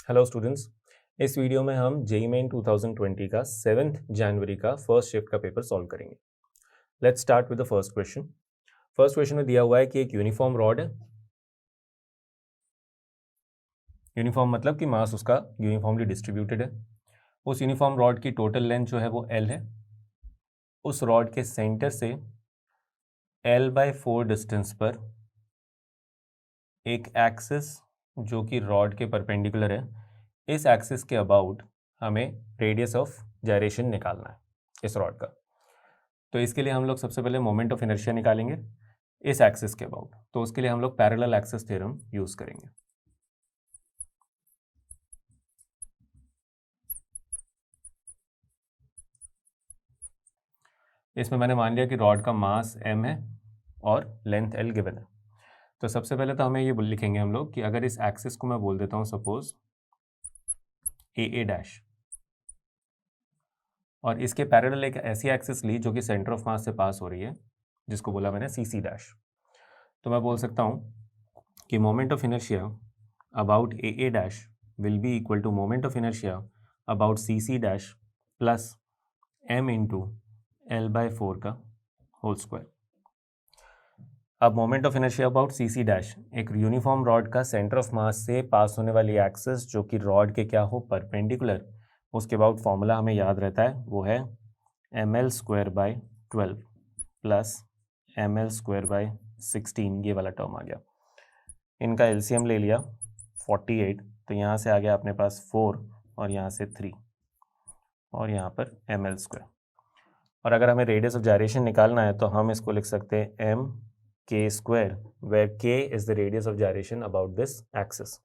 Hello students, इस video में हम जेईई मेन 2020 का 7 जनवरी का फर्स्ट शिफ्ट का पेपर सॉल्व करेंगे। Let's start with the first question. First question में दिया हुआ है कि एक यूनिफॉर्म रॉड है। यूनिफॉर्म मतलब कि मास उसका यूनिफॉर्मली डिस्ट्रीब्यूटेड है। उस यूनिफॉर्म रॉड की टोटल लेंथ जो है वो L है। उस रॉड के सेंटर से L/4 डिस्टेंस पर एक एक्सिस जो कि रॉड के परपेंडिकुलर है, इस एक्सिस के अबाउट हमें रेडियस ऑफ जायरेशन निकालना है इस रॉड का। तो इसके लिए हम लोग सबसे पहले मोमेंट ऑफ इनर्शिया निकालेंगे इस एक्सिस के अबाउट। तो उसके लिए हम लोग पैरेलल एक्सिस थ्योरम यूज करेंगे। इसमें मैंने मान लिया कि रॉड का मास m है और लेंथ l गिवन है। तो सबसे पहले तो हमें ये लिखेंगे हम लोग कि अगर इस एक्सिस को मैं बोल देता हूँ सपोज AA' और इसके पैरेलल एक ऐसी एक्सिस ली जो कि सेंटर ऑफ मास से पास हो रही है, जिसको बोला मैंने CC'। तो मैं बोल सकता हूँ कि moment of inertia about AA' will be equal to moment of inertia about CC' plus m into L/4 का होल स्क्वायर। अब moment of inertia about CC' एक यूनिफॉर्म रॉड का सेंटर ऑफ मास से पास होने वाली एक्सिस जो कि रॉड के क्या हो परपेंडिकुलर, उसके अबाउट फॉर्मूला हमें याद रहता है, वो है ml²/12 प्लस ml²/16। ये वाला टर्म आ गया। इनका एलसीएम ले लिया 48, तो यहाँ से आ गया अपने पास 4 और यहाँ से 3 और यहाँ पर ml²। और अगर हमें रेडियस ऑफ जायरेशन निकालना है तो हम इसको लिख सकते हैं mk², where k is the radius of gyration about this axis.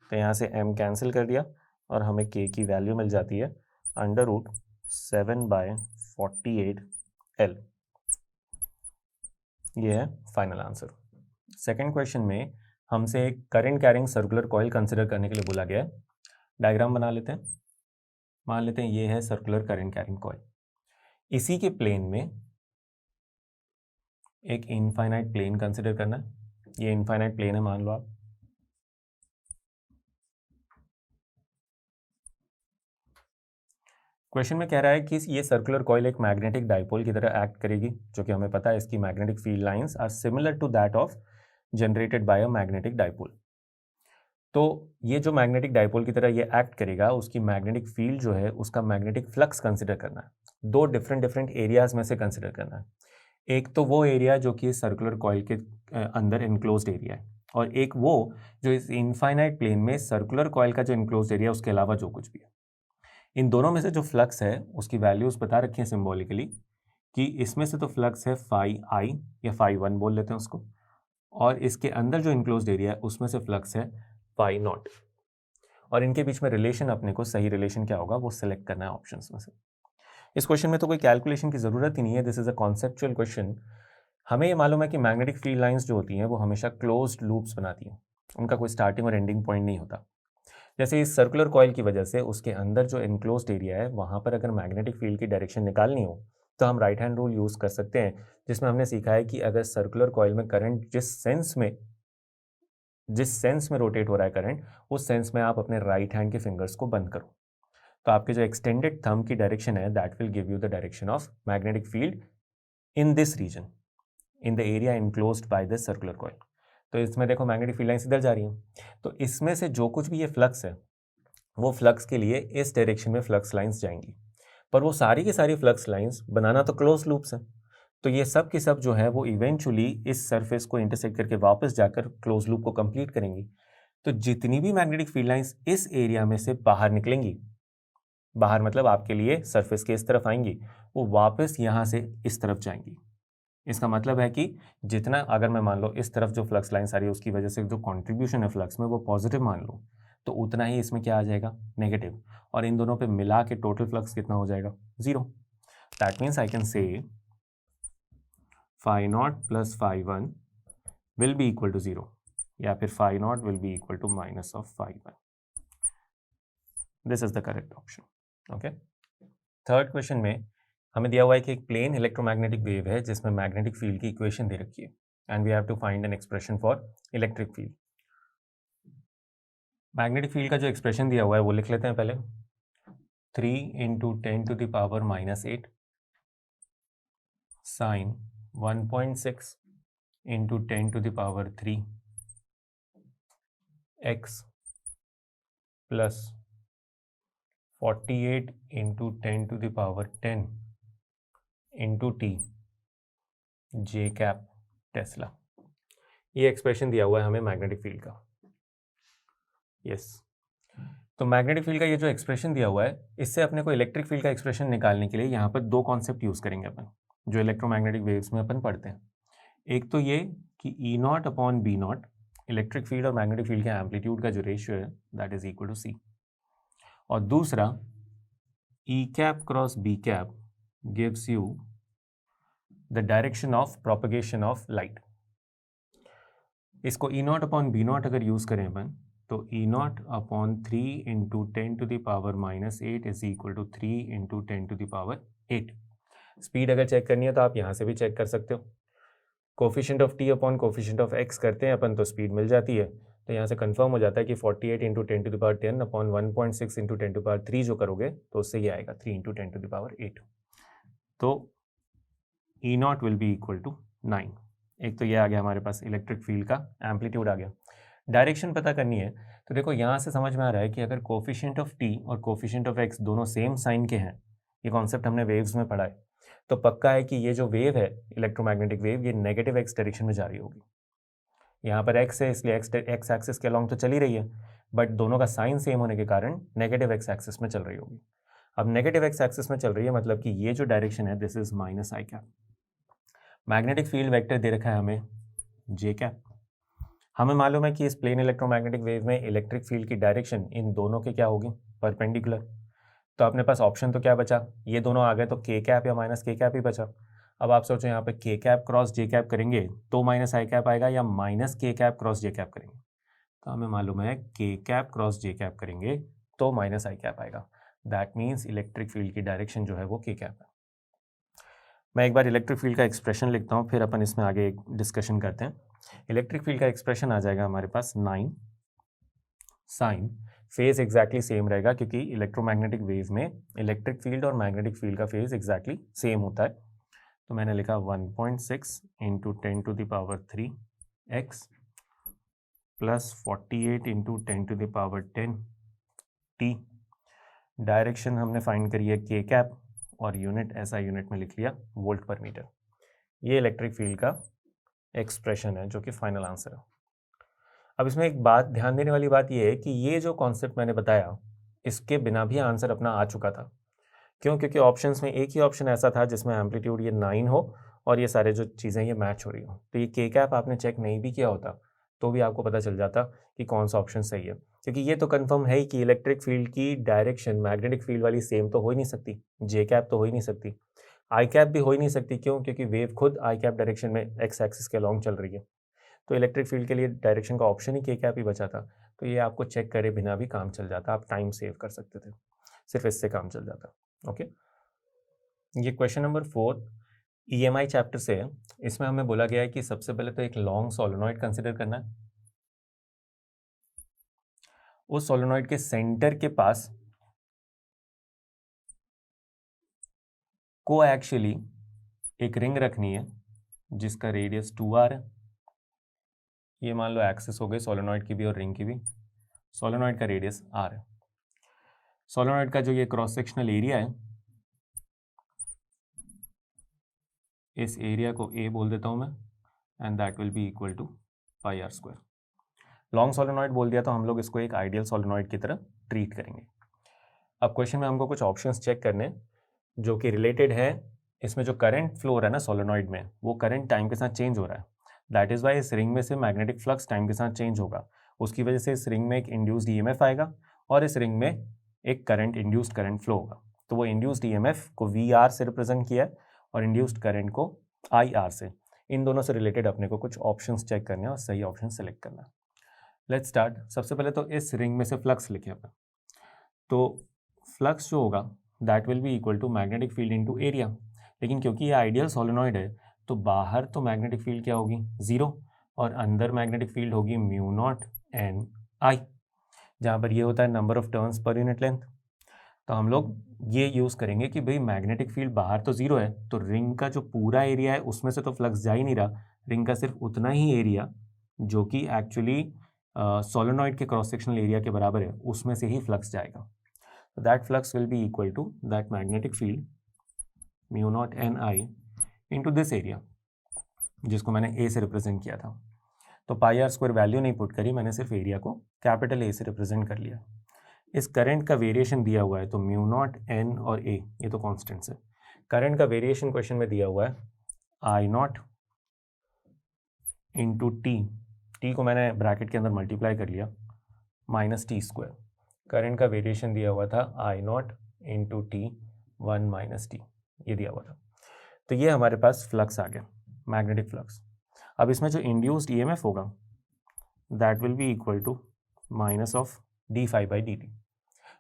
तो यहाँ से m कैंसिल कर दिया और हमें k की वैल्यू मिल जाती है √7/48L। ये है फाइनल आंसर। सेकेंड क्वेश्चन में हमसे एक current carrying circular coil consider करने के लिए बोला गया है। डायग्राम बना लेते हैं। मान लेते हैं ये है सर्कुलर करंट कैरिंग कॉइल। इसी के प्लेन में एक इनफाइनाइट प्लेन कंसिडर करना है। ये इनफाइनाइट प्लेन है मान लो आप। क्वेश्चन में कह रहा है कि ये सर्कुलर कॉइल एक मैग्नेटिक डाइपोल की तरह एक्ट करेगी, जो कि हमें पता है इसकी magnetic field lines are similar to that of generated by a magnetic dipole. तो ये जो मैग्नेटिक डाइपोल की तरह ये एक्ट करेगा, उसकी मैग्नेटिक फील्ड जो है उसका मैग्नेटिक फ्लक्स कंसिडर करना है। दो डिफरेंट एरियाज में से कंसिडर करना है। एक तो वो एरिया जो कि सर्कुलर कॉइल के अंदर इनक्लोज्ड एरिया है, और एक वो जो इस इनफाइनाइट प्लेन में सर्कुलर कॉइल का जो इनक्लोज्ड एरिया उसके अलावा जो कुछ भी है। इन दोनों में से जो फ्लक्स है उसकी वैल्यूज बता रखी है सिंबॉलिकली, कि इसमें से तो फ्लक्स है फाई आई या फाई 1 बोल लेते हैं उसको, और इसके अंदर जो इनक्लोज्ड एरिया है उसमें से फ्लक्स है फाई नॉट। और इनके बीच में रिलेशन अपने को सही रिलेशन क्या होगा वो सिलेक्ट करना है ऑप्शंस में से। इस क्वेश्चन में तो कोई कैलकुलेशन की जरूरत ही नहीं है, this is a conceptual question. हमें ये मालूम है कि मैग्नेटिक फील्ड लाइंस जो होती हैं वो हमेशा क्लोज्ड लूप्स बनाती हैं, उनका कोई स्टार्टिंग और एंडिंग पॉइंट नहीं होता। जैसे इस सर्कुलर कॉइल की वजह से उसके अंदर जो इनक्लोज्ड एरिया है वहां पर अगर मैग्नेटिक फील्ड की डायरेक्शन निकालनी हो तो हम राइट हैंड रूल यूज कर सकते हैं, जिसमें हमने सीखा है कि अगर सर्कुलर कॉइल में करंट जिस सेंस में रोटेट हो रहा है करंट, उस सेंस में आप अपने राइट हैंड के फिंगर्स को बंद करो, तो आपके जो एक्सटेंडेड थंब की डायरेक्शन है that will give you the direction of magnetic field in this region, in the area enclosed by this circular coil. तो इसमें देखो मैग्नेटिक फील्ड लाइंस इधर जा रही हैं, तो इसमें से जो कुछ भी ये फ्लक्स है वो फ्लक्स के लिए इस डायरेक्शन में फ्लक्स लाइंस जाएंगी, पर वो सारी की सारी फ्लक्स लाइंस बनाना तो क्लोज लूप्स है, तो ये सब की सब जो है वो इवेंचुअली इस सरफेस को इंटरसेक्ट करके वापस जाकर क्लोज लूप को कंप्लीट करेंगी। तो जितनी भी मैग्नेटिक फील्ड लाइंस इस एरिया में से बाहर निकलेंगी, बाहर मतलब आपके लिए सरफेस के इस तरफ आएंगी, वो वापस यहाँ से इस तरफ जाएंगी। इसका मतलब है कि जितना, अगर मैं मान लो इस तरफ जो फ्लक्स लाइंस आ रही है उसकी वजह से जो कॉन्ट्रीब्यूशन है फ्लक्स में वो पॉजिटिव मान लो, तो उतना ही इसमें क्या आ जाएगा नेगेटिव, और इन दोनों पे मिला के टोटल फ्लक्स कितना हो जाएगा 0। That means I can say phi not plus phi 1 will be equal to 0, या फिर phi not will be equal to minus of phi 1। This is the correct option. Okay, third question में हमें दिया हुआ है कि एक प्लेन इलेक्ट्रोमैग्नेटिक वेव है जिसमें मैग्नेटिक फील्ड की इक्वेशन दे रखी है and we have to find an expression for electric field. Magnetic field का जो एक्सप्रेशन दिया हुआ है वो लिख लेते हैं पहले, 3 × 10⁻⁻8 sine 1.6 × 10⁻³ x plus 48 × 10⁻10 into T J cap tesla. ये एक्सप्रेशन दिया हुआ है हमें मैग्नेटिक फील्ड का। यस, तो मैग्नेटिक फील्ड का ये जो एक्सप्रेशन दिया हुआ है, इससे अपने को इलेक्ट्रिक फील्ड का एक्सप्रेशन निकालने के लिए यहाँ पर दो कॉन्सेप्ट यूज करेंगे अपन, जो इलेक्ट्रोमैग्नेटिक वेव्स में अपन पढ़ते हैं। एक तो ये कि E0/B0 इलेक्ट्रिक फील्ड और मैग्नेटिक फील्ड के एम्पलीट्यूड का जो रेशियो है that is equal to C, और दूसरा E cap cross B cap gives you the direction of propagation of light. इसको E0/B0 अगर यूज करें अपन तो E0/3 × 10⁻⁻8 is equal to 3 × 10⁻8। Speed अगर चेक करनी है तो आप यहाँ से भी चेक कर सकते हो। Coefficient of T upon coefficient of x करते हैं अपन तो स्पीड मिल जाती है। तो यहाँ से कंफर्म हो जाता है कि 48 × 10⁻10 अपॉन 1.6 × 10⁻3 जो करोगे तो उससे ये आएगा 3 × 10⁻8। तो E0 will be equal to 9। एक तो ये आ गया हमारे पास इलेक्ट्रिक फील्ड का एम्पलीट्यूड आ गया। डायरेक्शन पता करनी है तो देखो यहाँ से समझ में आ रहा है कि अगर कोफिशिएंट ऑफ टी और कोफिशिएंट ऑफ एक्स दोनों सेम साइन के हैं, ये कॉन्सेप्ट हमने वेव्स में पढ़ा है, तो पक्का है कि ये जो वेव है इलेक्ट्रोमैग्नेटिक वेव, ये नेगेटिव एक्स डायरेक्शन में जा रही होगी। यहाँ पर एक्स है इसलिए एक्स एक्सिस के अलॉन्ग तो चली रही है, बट दोनों का साइन सेम होने के कारण नेगेटिव एक्स एक्सिस में चल रही होगी। अब नेगेटिव एक्स एक्सिस में चल रही है मतलब कि ये जो डायरेक्शन है this is minus I cap. Magnetic field vector दे रखा है हमें जे कैप। हमें मालूम है कि इस प्लेन इलेक्ट्रोमैग्नेटिक वेव में इलेक्ट्रिक फील्ड की डायरेक्शन इन दोनों के क्या होगी, परपेंडिकुलर। तो अपने पास ऑप्शन तो क्या बचा, ये दोनों आ गए तो के कैप या माइनस के कैप ही बचा। अब आप सोचो यहाँ पे के कैप क्रॉस जे कैप करेंगे तो माइनस आई कैप आएगा, या माइनस के कैप क्रॉस जे कैप करेंगे तो हमें मालूम है के कैप क्रॉस जे कैप करेंगे तो माइनस आई कैप आएगा। दैट मीन्स इलेक्ट्रिक फील्ड की डायरेक्शन जो है वो के कैप है। मैं एक बार इलेक्ट्रिक फील्ड का एक्सप्रेशन लिखता हूँ, फिर अपन इसमें आगे डिस्कशन करते हैं। इलेक्ट्रिक फील्ड का एक्सप्रेशन आ जाएगा हमारे पास 9 साइन, फेज एग्जैक्टली सेम रहेगा क्योंकि इलेक्ट्रोमैग्नेटिक वेव में इलेक्ट्रिक फील्ड और मैग्नेटिक फील्ड का फेज एग्जैक्टली सेम होता है। तो मैंने लिखा 1.6 × 10⁻³ x प्लस 48 × 10⁻10 t। डायरेक्शन हमने फाइंड करी है के कैप और यूनिट ऐसा यूनिट में लिख लिया वोल्ट पर मीटर। ये इलेक्ट्रिक फील्ड का एक्सप्रेशन है जो कि फाइनल आंसर है। अब इसमें एक बात ध्यान देने वाली बात यह है कि ये जो कॉन्सेप्ट मैंने बताया इसके बिना भी आंसर अपना आ चुका था। क्यों? क्योंकि ऑप्शंस में एक ही ऑप्शन ऐसा था जिसमें एम्पलीट्यूड ये 9 हो और ये सारे जो चीज़ें ये मैच हो रही हो। तो ये के कैप आपने चेक नहीं भी किया होता तो भी आपको पता चल जाता कि कौन सा ऑप्शन सही है, क्योंकि ये तो कंफर्म है ही कि इलेक्ट्रिक फील्ड की डायरेक्शन मैग्नेटिक फील्ड वाली सेम तो हो ही नहीं सकती, जे कैप तो हो ही नहीं सकती, आई कैप भी हो ही नहीं सकती। क्यों? क्योंकि वेव खुद आई कैप डायरेक्शन में एक्स एक्सिस के अलॉन्ग चल रही है। तो इलेक्ट्रिक फील्ड के लिए डायरेक्शन का ऑप्शन ही के कैप ही बचा था। तो ये आपको चेक करे बिना भी काम चल जाता, आप टाइम सेव कर सकते थे, सिर्फ इससे काम चल जाता। ओके, ये क्वेश्चन नंबर 4 EMI चैप्टर से है। इसमें हमें बोला गया है कि सबसे पहले तो एक लॉन्ग सोलेनॉइड कंसिडर करना है। उस सोलेनॉइड के सेंटर के पास को एक्चुअली एक रिंग रखनी है जिसका रेडियस 2r है। ये मान लो एक्सिस हो गई सोलेनॉइड की भी और रिंग की भी। सोलेनॉइड का रेडियस r है। सोलेनॉइड का जो ये क्रॉस सेक्शनल एरिया है, इस एरिया को A बोल देता हूं मैं, and that will be equal to πr²। Long solenoid बोल दिया तो हम लोग इसको एक आइडियल सोलेनॉइड की तरह ट्रीट करेंगे। अब क्वेश्चन में हमको कुछ ऑप्शंस चेक करने जो कि रिलेटेड है। इसमें जो करंट फ्लो हो रहा है ना सोलेनॉइड में, वो करंट टाइम के साथ चेंज हो रहा है। दैट इज वाई इस रिंग में से मैग्नेटिक फ्लक्स टाइम के साथ चेंज होगा। उसकी वजह से इस रिंग में एक इंड्यूस्ड EMF आएगा और इस रिंग में एक करंट इंड्यूस्ड करंट फ्लो होगा। तो वो इंड्यूस्ड EMF को VR से रिप्रेजेंट किया है और इंड्यूस्ड करंट को IR से। इन दोनों से रिलेटेड अपने को कुछ ऑप्शंस चेक करने और सही ऑप्शन सेलेक्ट करना है। Let's start. सबसे पहले तो इस रिंग में से फ्लक्स लिखे अपन। तो फ्लक्स जो होगा that will be equal to magnetic field into area. लेकिन क्योंकि ये आइडियल सोलेनॉइड है तो बाहर तो मैग्नेटिक फील्ड क्या होगी, 0, और अंदर मैग्नेटिक फील्ड होगी μ0 n I। जहाँ पर ये होता है number of turns per unit length. तो हम लोग ये यूज़ करेंगे कि भाई मैग्नेटिक फील्ड बाहर तो ज़ीरो है, तो रिंग का जो पूरा एरिया है उसमें से तो फ्लक्स जा ही नहीं रहा, रिंग का सिर्फ उतना ही एरिया जो कि एक्चुअली सोलेनॉइड के क्रॉस सेक्शनल एरिया के बराबर है, उसमें से ही फ्लक्स जाएगा। तो that flux will be equal to that magnetic field mu not N I into this area, जिसको मैंने ए से रिप्रेजेंट किया था। तो पाई आर स्क्वायर वैल्यू नहीं पुट करी, मैंने सिर्फ एरिया को कैपिटल ए से रिप्रेजेंट कर लिया। इस करंट का वेरिएशन दिया हुआ है, तो म्यू नॉट एन और ए ये तो कॉन्स्टेंट्स है। करंट का वेरिएशन क्वेश्चन में दिया हुआ है I naught into T, T को मैंने ब्रैकेट के अंदर मल्टीप्लाई कर लिया, माइनस टी स्क्वायर। करंट का वेरिएशन दिया हुआ था I naught into T 1 minus T, ये दिया हुआ था। तो ये हमारे पास फ्लक्स आ गया, मैग्नेटिक फ्लक्स। अब इसमें जो इंड्यूस्ड ईएमएफ होगा that will be equal to minus of D phi by D T.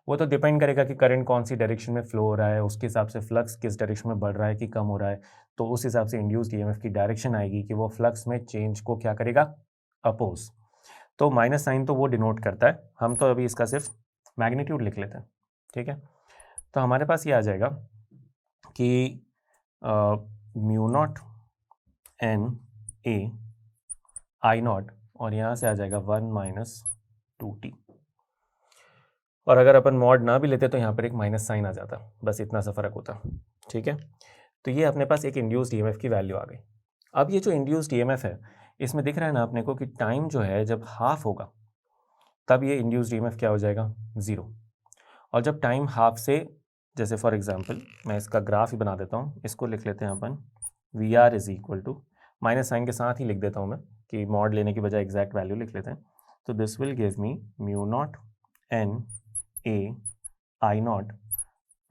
वो तो डिपेंड करेगा कि करंट कौन सी डायरेक्शन में फ्लो हो रहा है, उसके हिसाब से फ्लक्स किस डायरेक्शन में बढ़ रहा है कि कम हो रहा है, तो उस हिसाब से इंड्यूस्ड ईएमएफ की डायरेक्शन आएगी कि वो फ्लक्स में चेंज को क्या करेगा, अपोज। तो माइनस साइन तो वो डिनोट करता है, हम तो अभी इसका सिर्फ मैग्नीट्यूड लिख लेते हैं, ठीक है। तो हमारे पास ये आ जाएगा कि mu not N A I not, और यहाँ से आ जाएगा 1 माइनस 2t। और अगर अपन मॉड ना भी लेते तो यहाँ पर एक माइनस साइन आ जाता, बस इतना सा फर्क होता, ठीक है। तो ये अपने पास एक इंड्यूस्ड ईएमएफ की वैल्यू आ गई। अब ये जो इंड्यूस्ड ईएमएफ है, इसमें दिख रहा है ना अपने को कि टाइम जो है जब हाफ होगा तब ये इंड्यूस्ड ईएमएफ क्या हो जाएगा, ज़ीरो। और जब टाइम हाफ से, जैसे फॉर एग्जांपल मैं इसका ग्राफ ही बना देता हूँ, इसको लिख लेते हैं अपन V R is equal to, minus sine के साथ ही लिख देता हूँ मैं कि मॉड लेने की बजाय एग्जैक्ट वैल्यू लिख लेते हैं। तो this will give me mu not N A I not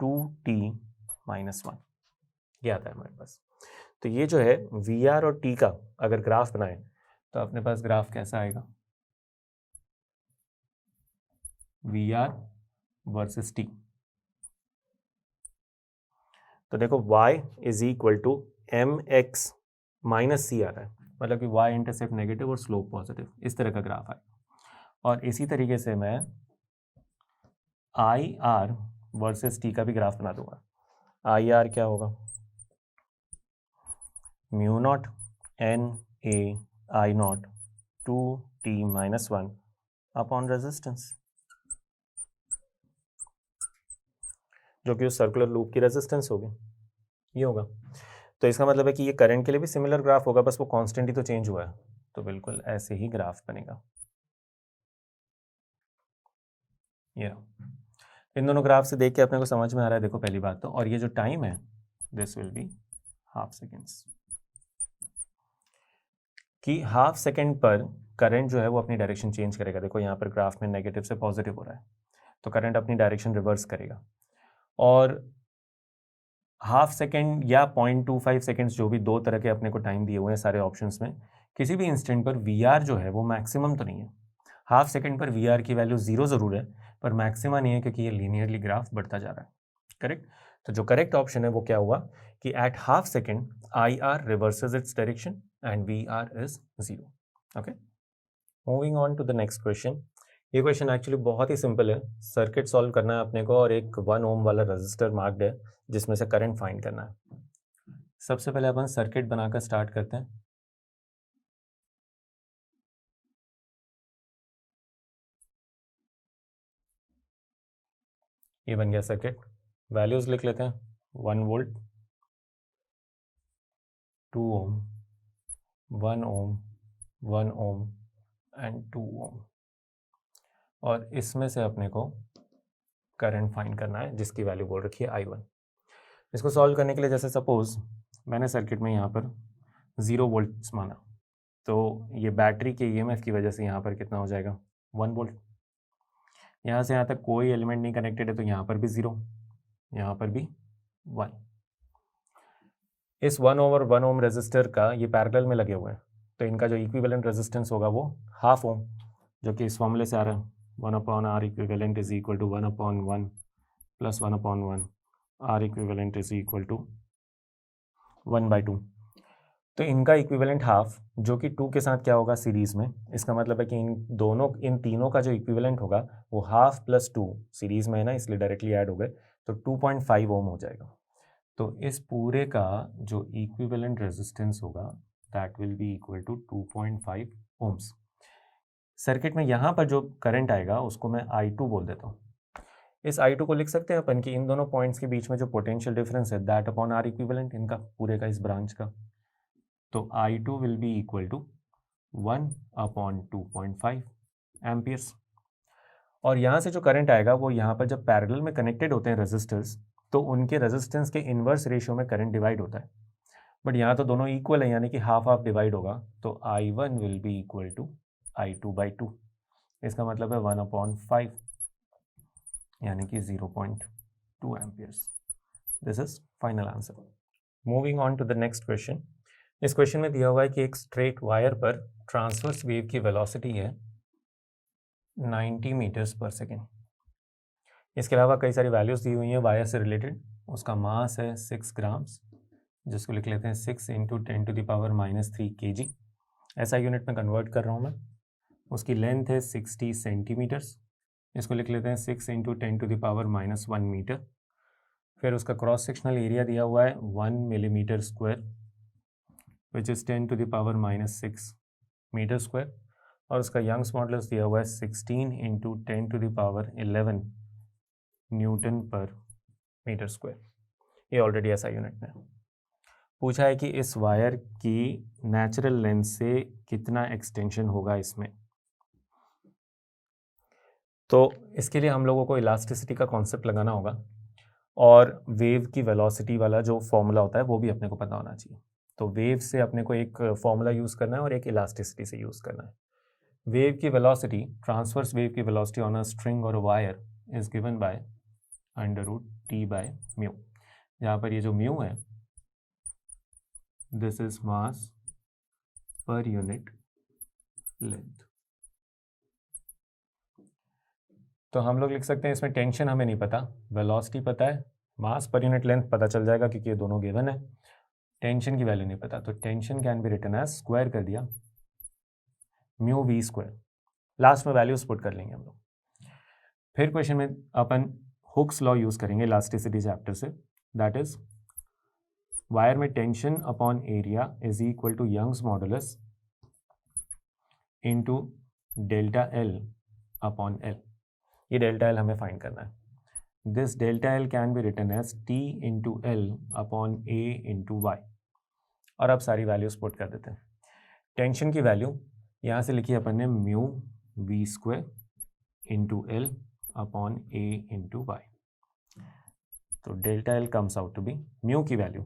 2t minus 1, ये आता है हमारे पास। तो ये जो है वी आर और टी का अगर ग्राफ बनाए तो अपने पास ग्राफ कैसा आएगा, वी आर वर्सेस टी। तो देखो y is equal to M X minus C आ रहा है, मतलब कि y इंटरसेप्ट नेगेटिव और स्लोप पॉजिटिव, इस तरह का ग्राफ है। और इसी तरीके से मैं आई आर वर्सेस टी का भी ग्राफ बना दूंगा। आई आर क्या होगा, mu not N A I not 2t minus 1 upon resistance, जो कि उस सर्कुलर लूप की रेजिस्टेंस होगी, ये होगा। तो इसका मतलब है कि ये करंट के लिए भी सिमिलर ग्राफ होगा, बस वो कांस्टेंट ही तो चेंज हुआ है, तो बिल्कुल ऐसे ही ग्राफ बनेगा। ये इन दोनों ग्राफ से देख के अपने को समझ में आ रहा है, देखो पहली बात तो, और ये जो टाइम है this will be half seconds, कि हाफ सेकेंड पर करंट जो है वो अपनी डायरेक्शन चेंज करेगा। देखो यहाँ पर ग्राफ में नेगेटिव से पॉजिटिव हो रहा है, तो करंट अपनी डायरेक्शन रिवर्स करेगा। और हाफ सेकेंड या 0.25 सेकेंड्स, जो भी दो तरह के अपने को टाइम दिए हुए हैं सारे ऑप्शंस में, किसी भी इंस्टेंट पर वी आर जो है वो मैक्सिमम तो नहीं है। हाफ सेकेंड पर वी आर की वैल्यू ज़ीरो ज़रूर है, पर मैक्सिमा नहीं है, क्योंकि ये लीनियरली ग्राफ बढ़ता जा रहा है, करेक्ट। तो जो करेक्ट ऑप्शन है वो क्या हुआ कि at half second I R reverses its direction and V R is zero. Okay, moving on to the next question. ये क्वेश्चन एक्चुअली बहुत ही सिंपल है, सर्किट सॉल्व करना है अपने को और एक 1 ओम वाला रजिस्टर मार्क्ड है जिसमें से करंट फाइंड करना है। सबसे पहले अपन सर्किट बनाकर स्टार्ट करते हैं। ये बन गया सर्किट, वैल्यूज लिख लेते हैं, 1 volt, 2 Om, 1 Om, 1 ohm and 2 ओम। और इसमें से अपने को करंट फाइंड करना है जिसकी वैल्यू बोल रखी है I1। इसको सॉल्व करने के लिए जैसे सपोज मैंने सर्किट में यहाँ पर 0 वोल्ट माना, तो ये बैटरी के ईएमएफ की वजह से यहाँ पर कितना हो जाएगा, 1 वोल्ट। यहाँ से यहाँ तक कोई एलिमेंट नहीं कनेक्टेड है, तो यहाँ पर भी 0, यहाँ पर भी 1। इस 1 ओवर 1 ओम रेजिस्टर का ये पैरेलल में लगे हुए हैं, तो इनका जो इक्विवेलेंट रेजिस्टेंस होगा वो हाफ ओम, जो कि इस फॉर्मूले से आ रहा है, 1/R equivalent is equal to 1/1 plus 1/1, R equivalent is equal to 1/2। तो इनका इक्विवेलेंट हाफ जो कि 2 के साथ क्या होगा सीरीज़ में, इसका मतलब है कि इन तीनों का जो इक्विवेलेंट होगा वो हाफ प्लस 2 सीरीज़ में है ना, इसलिए डायरेक्टली ऐड हो गए, तो 2.5 ओम हो जाएगा। तो इस पूरे का जो इक्विवेलेंट रेजिस्टेंस होगा that will be equal to 2.5 ohms. Circuit में यहाँ पर जो करंट आएगा उसको मैं I2 बोल देता हूँ। इस I2 को लिख सकते हैं अपन कि इन दोनों पॉइंट्स के बीच में जो पोटेंशियल डिफरेंस है दैट अपॉन आर इक्विवेलेंट, इनका पूरे का इस ब्रांच का। तो I2 will be equal to 1/2.5 amperes. और यहाँ से जो करंट आएगा वो यहाँ पर जब पैरेलल में कनेक्टेड होते हैं रेजिस्टर्स तो उनके रेजिस्टेंस के इन्वर्स रेशियो में करंट डिवाइड होता है, बट यहाँ तो दोनों इक्वल है यानी कि हाफ हाफ डिवाइड होगा, तो I1 will be equal to I2/2। इसका मतलब है 1/5 यानी कि 0.2 amperes. This is final answer. Moving on to the next question. इस क्वेश्चन में दिया हुआ है कि एक स्ट्रेट वायर पर ट्रांसवर्स वेव की वेलोसिटी है 90 मीटर्स पर सेकेंड। इसके अलावा कई सारी वैल्यूज़ दी हुई हैं वायर से रिलेटेड। उसका मास है 6 ग्राम्स, जिसको लिख लेते हैं 6 × 10⁻³ kg। ऐसा यूनिट में कन्वर्ट कर रहा हूँ मैं। उसकी लेंथ है 60 सेंटीमीटर्स, इसको लिख लेते हैं 6 × 10⁻⁻1 मीटर। फिर उसका क्रॉस सेक्शनल एरिया दिया हुआ है 1 millimetre square which is 10⁻⁻6 metre square, और उसका यंग्स मॉडुलस दिया हुआ है 16 × 10⁻11 न्यूटन पर मीटर स्क्वायर। ये ऑलरेडी ऐसा यूनिट में पूछा है कि इस वायर की नेचुरल लेंथ से कितना एक्सटेंशन होगा इसमें। तो इसके लिए हम लोगों को इलास्टिसिटी का कॉन्सेप्ट लगाना होगा और वेव की वेलोसिटी वाला जो फॉर्मूला होता है वो भी अपने को पता होना चाहिए। तो वेव से अपने को एक फॉर्मूला यूज़ करना है और एक इलास्टिसिटी से यूज़ करना है। वेव की वेलोसिटी, ट्रांसवर्स वेव की वेलोसिटी ऑन अ स्ट्रिंग और wire is given by √T/μ, जहाँ पर ये जो म्यू है this is mass per unit length. तो हम लोग लिख सकते हैं इसमें टेंशन हमें नहीं पता, वेलोसिटी पता है, मास पर यूनिट लेंथ पता चल जाएगा क्योंकि ये दोनों गिवन है। टेंशन की वैल्यू नहीं पता, तो tension can be written as square कर दिया μv²। लास्ट में वैल्यूज पुट कर लेंगे हम लोग। फिर क्वेश्चन में अपन हुक्स लॉ यूज करेंगे इलास्टिसिटी चैप्टर से, दैट इज वायर में tension upon area is equal to Young's modulus into delta L upon L. ये डेल्टा एल हमें फाइंड करना है। This delta L can be written as T × L upon A × Y। और अब सारी values put कर देते हैं। टेंशन की वैल्यू यहाँ से लिखी अपन ने μv² × L upon A × Y। तो delta L comes out to be mu की value.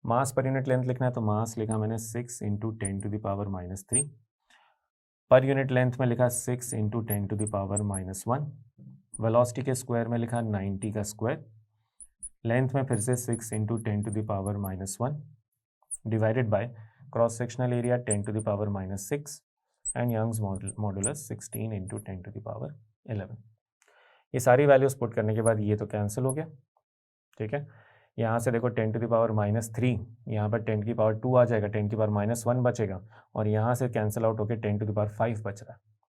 Mass per unit length लिखना है तो मास लिखा मैंने 6 × 10⁻³ पर यूनिट लेंथ में लिखा 6 × 10⁻⁻1। वेलोसिटी के स्क्वायर में लिखा 90 का स्क्वायर। लेंथ में फिर से 6 × 10⁻⁻1 divided by cross sectional area 10⁻⁻6 and Young's modulus 16 × 10⁻11। ये सारी वैल्यूज पुट करने के बाद ये तो कैंसिल हो गया, ठीक है। यहाँ से देखो 10⁻³ यहाँ पर 10⁻2 आ जाएगा, 10⁻1 बचेगा, और यहाँ से कैंसिल आउट होकर 10�5 बच रहा है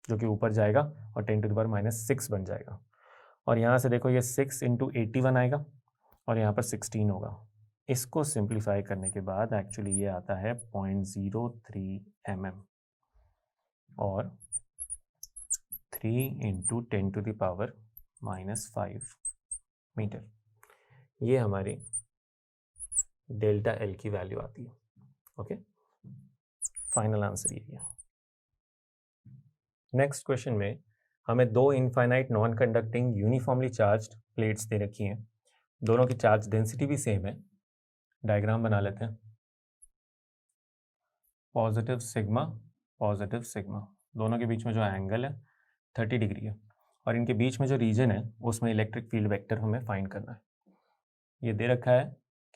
जो कि ऊपर जाएगा और 10⁻6 बन जाएगा। और यहाँ से देखो ये 6 × 81 आएगा और यहाँ पर 16 होगा। इसको सिंप्लीफाई करने के बाद एक्चुअली ये आता है 0.03 mm और 3 × 10⁻5 मीटर। ये हमारी डेल्टा एल की वैल्यू आती है। ओके, फाइनल आंसर ये है। नेक्स्ट क्वेश्चन में हमें दो infinite non conducting uniformly charged plates दे रखी हैं, दोनों की चार्ज डेंसिटी भी सेम है। डायग्राम बना लेते हैं। पॉजिटिव सिग्मा, दोनों के बीच में जो एंगल है 30 डिग्री है, और इनके बीच में जो रीजन है उसमें इलेक्ट्रिक फील्ड वेक्टर हमें फाइंड करना है। ये दे रखा है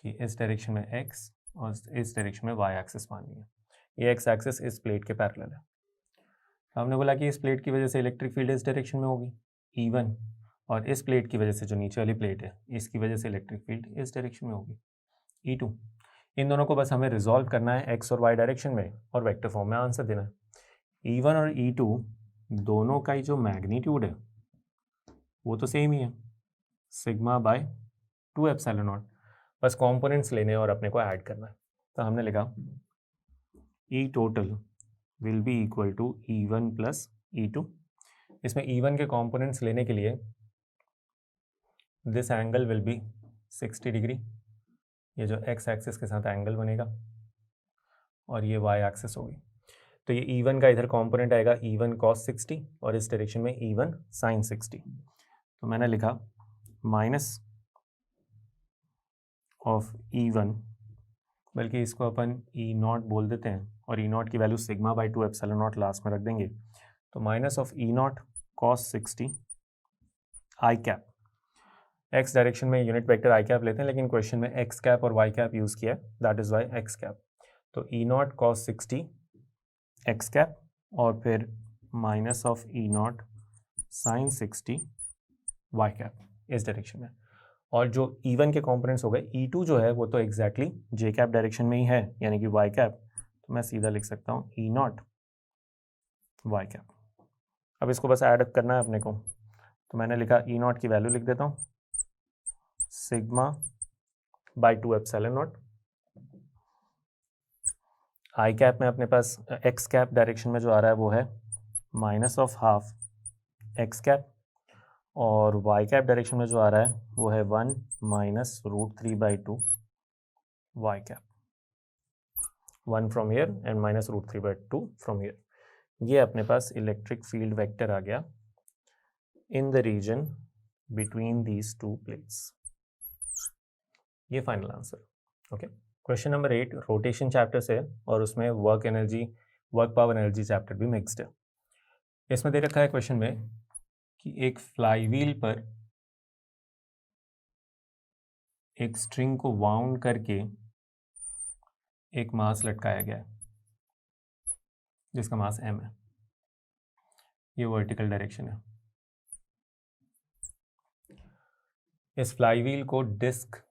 कि इस डायरेक्शन में x और इस डायरेक्शन में y एक्सिस माननी है। ये x एक्सिस इस प्लेट के पैरेलल है। हमने बोला कि इस प्लेट की वजह से इलेक्ट्रिक फील्ड इस डायरेक्शन में होगी E1, और इस प्लेट की वजह से जो नीचे वाली प्लेट है इसकी वजह से इलेक्ट्रिक फील्ड इस डायरेक्शन में होगी E2। इन दोनों को बस हमें रिजॉल्व करना है एक्स और वाई डायरेक्शन में और वेक्टर फॉर्म में आंसर देना है। E1 और E2 दोनों का ही जो मैग्नीट्यूड है वो तो सेम ही है, सिग्मा बाय 2 एप्सिलॉन नॉट। बस कंपोनेंट्स लेने और अपने को ऐड करना है। तो हमने लिखा E total will be equal to E1 plus E2। इसमें E1 के कंपोनेंट्स लेने के लिए this angle will be 60 degree, ये जो एक्स एक्सिस के साथ एंगल बनेगा, और ये वाई एक्सिस होगी। तो ये E1 का इधर कंपोनेंट आएगा E1 cos 60 और इस डायरेक्शन में E1 sin 60। तो मैंने लिखा माइनस ऑफ E1, बल्कि इसको अपन E0 बोल देते हैं और E0 की value sigma by 2 epsilon not last में रख देंगे। तो minus of E0 cos 60 I cap, X direction में यूनिट वेक्टर आई कैप लेते हैं लेकिन क्वेश्चन में एक्स कैप और वाई कैप यूज़ किया है, that is Y X cap. तो E0 cos 60 एक्स कैप और फिर minus of E0 sin 60 Y cap इस डायरेक्शन में। और जो E1 के कंपोनेंट्स हो गए, E2 जो है वो तो एग्जैक्टली जे कैप डायरेक्शन में ही है यानी कि वाई कैप। तो मैं सीधा लिख सकता हूँ E0 वाई कैप। अब इसको बस ऐड करना है अपने को। तो मैंने लिखा E0 की वैल्यू लिख देता हूँ sigma by 2 epsilon not, I cap में अपने पास एक्स कैप डायरेक्शन में जो आ रहा है वो है minus of half X cap, और वाई कैप डायरेक्शन में जो आ रहा है वो है 1 minus √3/2 Y cap, 1 from here and minus √3/2 from here. ये अपने पास इलेक्ट्रिक फील्ड वेक्टर आ गया in the region between these two plates. ये final answer. Okay, question number 8 rotation chapter से है और उसमें वर्क पावर एनर्जी चैप्टर भी मिक्स्ड है। इसमें दे रखा है क्वेश्चन में कि एक फ्लाईव्हील पर एक स्ट्रिंग को वाउंड करके एक मास लटकाया गया है जिसका मास m है। ये वर्टिकल डायरेक्शन है। इस फ्लाईव्हील को डिस्क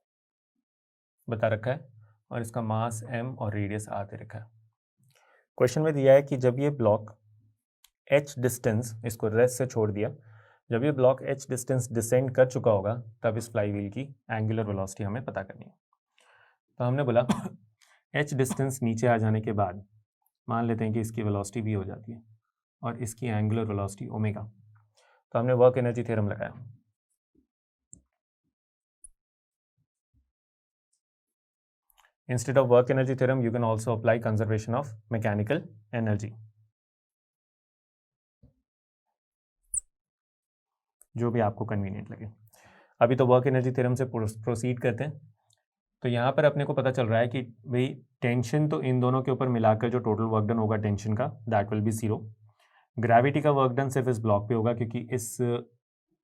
बता रखा है और इसका मास m और रेडियस r दे रखा है। क्वेश्चन में दिया है कि जब ये ब्लॉक h डिस्टेंस, इसको रेस्ट से छोड़ दिया, जब ये ब्लॉक h डिस्टेंस डिसेंड कर चुका होगा तब इस फ्लाईव्हील की एंगुलर वेलोसिटी हमें पता करनी है। तो हमने बोला h डिस्टेंस नीचे आ जाने के बाद मान लेते हैं कि इसकी वेलोसिटी v हो जाती है और इसकी एंगुलर वेलोसिटी ओमेगा। तो हमने वर्क एनर्जी थ्योरम लगाया। Instead of work energy theorem, you can also apply conservation of mechanical energy, जो भी आपको कन्वीनियंट लगे। अभी तो वर्क एनर्जी थ्योरम से प्रोसीड करते हैं। तो यहाँ पर अपने को पता चल रहा है कि भाई टेंशन तो इन दोनों के ऊपर मिलाकर जो टोटल वर्क डन होगा टेंशन का, दैट विल बी 0। ग्रेविटी का वर्क डन सिर्फ इस ब्लॉक पे होगा क्योंकि इस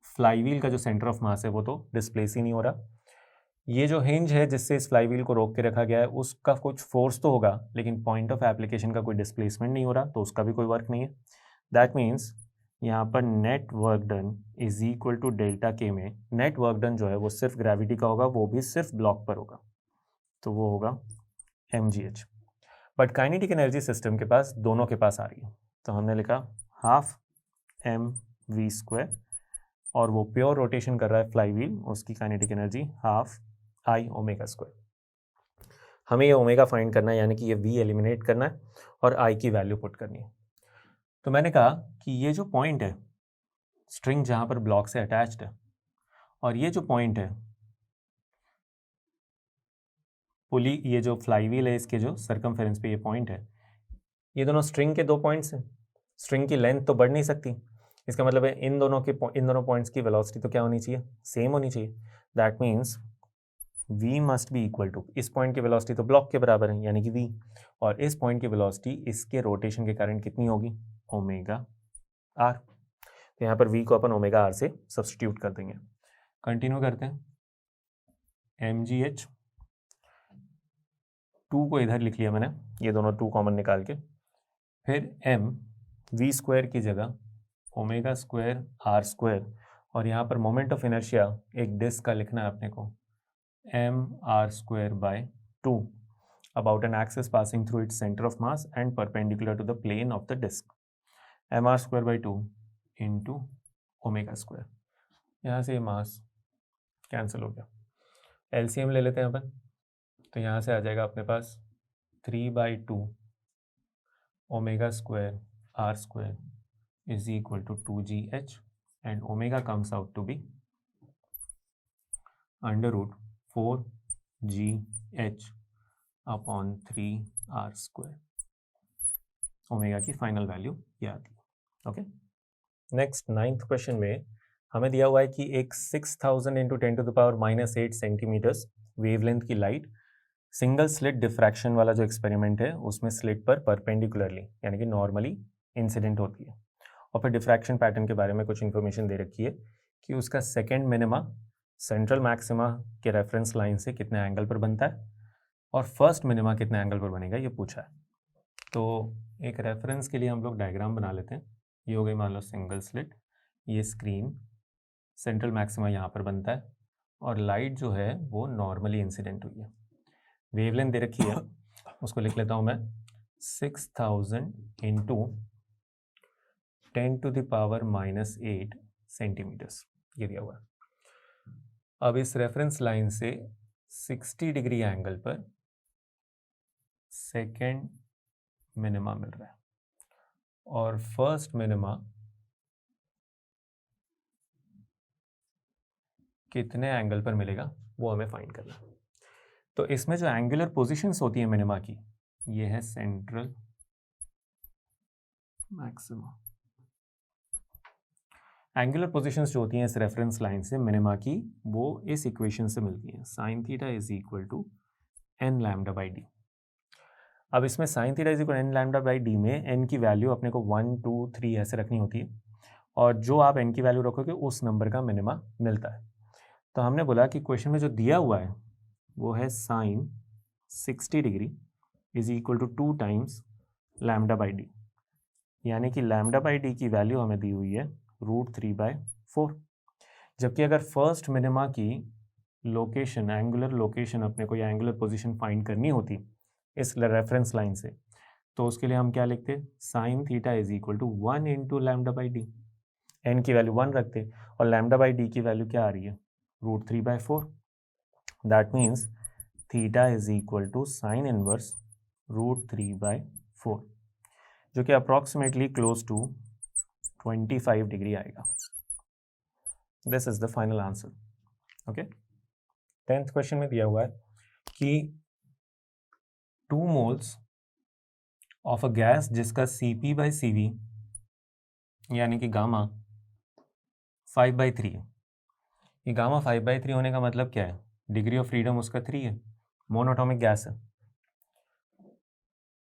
फ्लाईव्हील का जो सेंटर ऑफ मास है वो तो डिस्प्लेस ही नहीं हो रहा। ये जो हिंज है जिससे इस फ्लाईव्हील को रोक के रखा गया है उसका कुछ फोर्स तो होगा लेकिन पॉइंट ऑफ एप्लीकेशन का कोई डिस्प्लेसमेंट नहीं हो रहा, तो उसका भी कोई वर्क नहीं है। दैट मीन्स यहाँ पर net work done is equal to delta के में नेट वर्क डन जो है वो सिर्फ ग्रेविटी का होगा, वो भी सिर्फ ब्लॉक पर होगा, तो वो होगा mgh। But kinetic energy system के पास दोनों के पास आ रही है, तो हमने लिखा हाफ mv² और वो प्योर रोटेशन कर रहा है फ्लाईव्हील, उसकी काइनेटिक एनर्जी हाफ आई ओमेगा²। हमें ये ओमेगा फाइंड करना है यानी कि ये v एलिमिनेट करना है और i की वैल्यू पुट करनी है। तो मैंने कहा कि ये जो पॉइंट है स्ट्रिंग जहाँ पर ब्लॉक से अटैच्ड है और ये जो पॉइंट है पुली, ये जो फ्लाईव्हील है इसके जो सर्कमफेरेंस पे ये पॉइंट है, ये दोनों स्ट्रिंग के दो पॉइंट्स हैं। स्ट्रिंग की लेंथ तो बढ़ नहीं सकती, इसका मतलब है इन दोनों पॉइंट्स की वेलोसिटी तो क्या होनी चाहिए, सेम होनी चाहिए। That means v must be equal to, इस पॉइंट की वेलोसिटी तो ब्लॉक के बराबर है यानी कि v, और इस पॉइंट की वेलोसिटी इसके रोटेशन के कारण कितनी होगी, ओमेगा r। तो यहाँ पर v को अपन ओमेगा r से सब्स्टिट्यूट कर देंगे। कंटिन्यू करते हैं। mgh 2 को इधर लिख लिया मैंने, ये दोनों 2 कॉमन निकाल के, फिर m v² की जगह ओमेगा² r², और यहाँ पर मोमेंट ऑफ इनर्शिया एक डिस्क का लिखना है अपने को m r² by 2। about an axis passing through its center of mass and perpendicular to the plane of the disk. mr square by 2 into omega square. यहाँ से ये मास कैंसिल हो गया. एलसीएम ले लेते हैं अपन. तो यहाँ से आ जाएगा अपने पास 3/2 omega square R square is equal to 2gh and omega comes out to be under root 4gh upon 3r square. Omega की फाइनल वैल्यू ये आती है. ओके. नेक्स्ट 9th क्वेश्चन में हमें दिया हुआ है कि एक 6000 इंटू 10⁻⁻8 सेंटीमीटर्स वेवलेंथ की लाइट सिंगल स्लिट डिफ्रैक्शन वाला जो एक्सपेरिमेंट है उसमें स्लिट पर परपेंडिकुलरली यानी कि नॉर्मली इंसिडेंट होती है. और फिर डिफ्रैक्शन पैटर्न के बारे में कुछ इन्फॉर्मेशन दे रखी है कि उसका सेकेंड मिनिमा सेंट्रल मैक्सिमा के रेफरेंस लाइन से कितने एंगल पर बनता है और फर्स्ट मिनिमा कितने एंगल पर बनेगा ये पूछा है. तो एक रेफरेंस के लिए हम लोग डायग्राम बना लेते हैं. ये हो गई मान लो सिंगल स्लिट, ये स्क्रीन, सेंट्रल मैक्सिमा यहाँ पर बनता है और लाइट जो है वो नॉर्मली इंसिडेंट हुई है. वेवलेंथ दे रखी है, उसको लिख लेता हूँ मैं 6000 इंटू 10⁻⁻8 सेंटीमीटर्स ये दिया हुआ है. अब इस रेफरेंस लाइन से 60 डिग्री एंगल पर सेकेंड मिनिमा मिल रहा है और फर्स्ट मिनिमा कितने एंगल पर मिलेगा वो हमें फाइंड करना है. तो इसमें जो एंगुलर पोजीशंस होती है मिनिमा की, ये है सेंट्रल मैक्सिमा. एंगुलर पोजीशंस जो होती हैं इस रेफरेंस लाइन से मिनिमा की, वो इस इक्वेशन से मिलती हैं. Sine theta is equal to N lambda by D. अब इसमें sine theta is equal N lambda by D में एन की वैल्यू अपने को 1 2 3 ऐसे रखनी होती है और जो आप एन की वैल्यू रखोगे उस नंबर का मिनिमा मिलता है. तो हमने बोला कि क्वेश्चन में जो दिया हुआ है वो है sine 60 degree is equal to 2 times lambda by D, यानी कि लैम्डा बाई डी की वैल्यू हमें दी हुई है √3/4. जबकि अगर फर्स्ट मिनिमा की लोकेशन, एंगुलर लोकेशन अपने को या एंगुलर पोजीशन फाइंड करनी होती इस रेफरेंस लाइन से, तो उसके लिए हम क्या लिखते, sine theta is equal to 1 into lambda by D. N की वैल्यू 1 रखते और लैम्डा बाई डी की वैल्यू क्या आ रही है √3/4. That means theta is equal to sine inverse √3/4 जो कि अप्रॉक्सीमेटली क्लोज टू 25 डिग्री आएगा. This is the final answer. Okay. 10th question में दिया हुआ है कि 2 मोल्स ऑफ अ गैस जिसका Cp/Cv यानी कि गामा 5/3 है. ये गामा 5/3 होने का मतलब क्या है, डिग्री ऑफ फ्रीडम उसका 3 है, मोनोटॉमिक गैस है.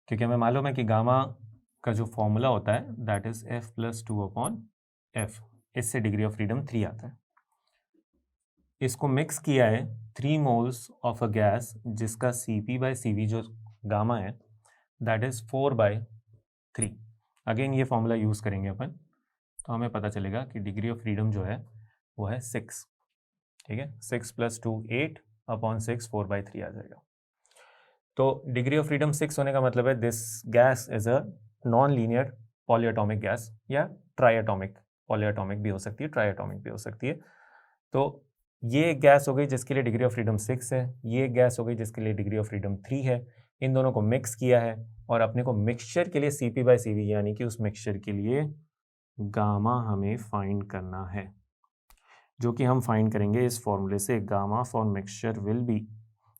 क्योंकि हमें मालूम है कि गामा का जो फॉर्मूला होता है दैट इज F+2/F. इससे डिग्री ऑफ फ्रीडम 3 आता है. इसको मिक्स किया है 3 मोल्स ऑफ अ गैस जिसका Cp/Cv जो गामा है दैट इज 4/3. अगेन ये फॉर्मूला यूज करेंगे अपन, तो हमें पता चलेगा कि डिग्री ऑफ फ्रीडम जो है वो है 6. ठीक है, 6 + 2 8 अपॉन 6 4/3 आ जाएगा. तो डिग्री ऑफ फ्रीडम 6 होने का मतलब है this gas is a non linear polyatomic gas या ट्राइएटॉमिक. पॉलीएटॉमिक भी हो सकती है, ट्राइएटॉमिक भी हो सकती है. तो ये गैस हो गई जिसके लिए डिग्री ऑफ फ्रीडम 6 है, ये गैस हो गई जिसके लिए डिग्री ऑफ फ्रीडम 3 है. इन दोनों को मिक्स किया है और अपने को मिक्सचर के लिए Cp/Cv यानी कि उस मिक्सचर के लिए गामा हमें फाइंड करना है, जो कि हम फाइंड करेंगे इस फॉर्मूले से. Gamma for mixture will be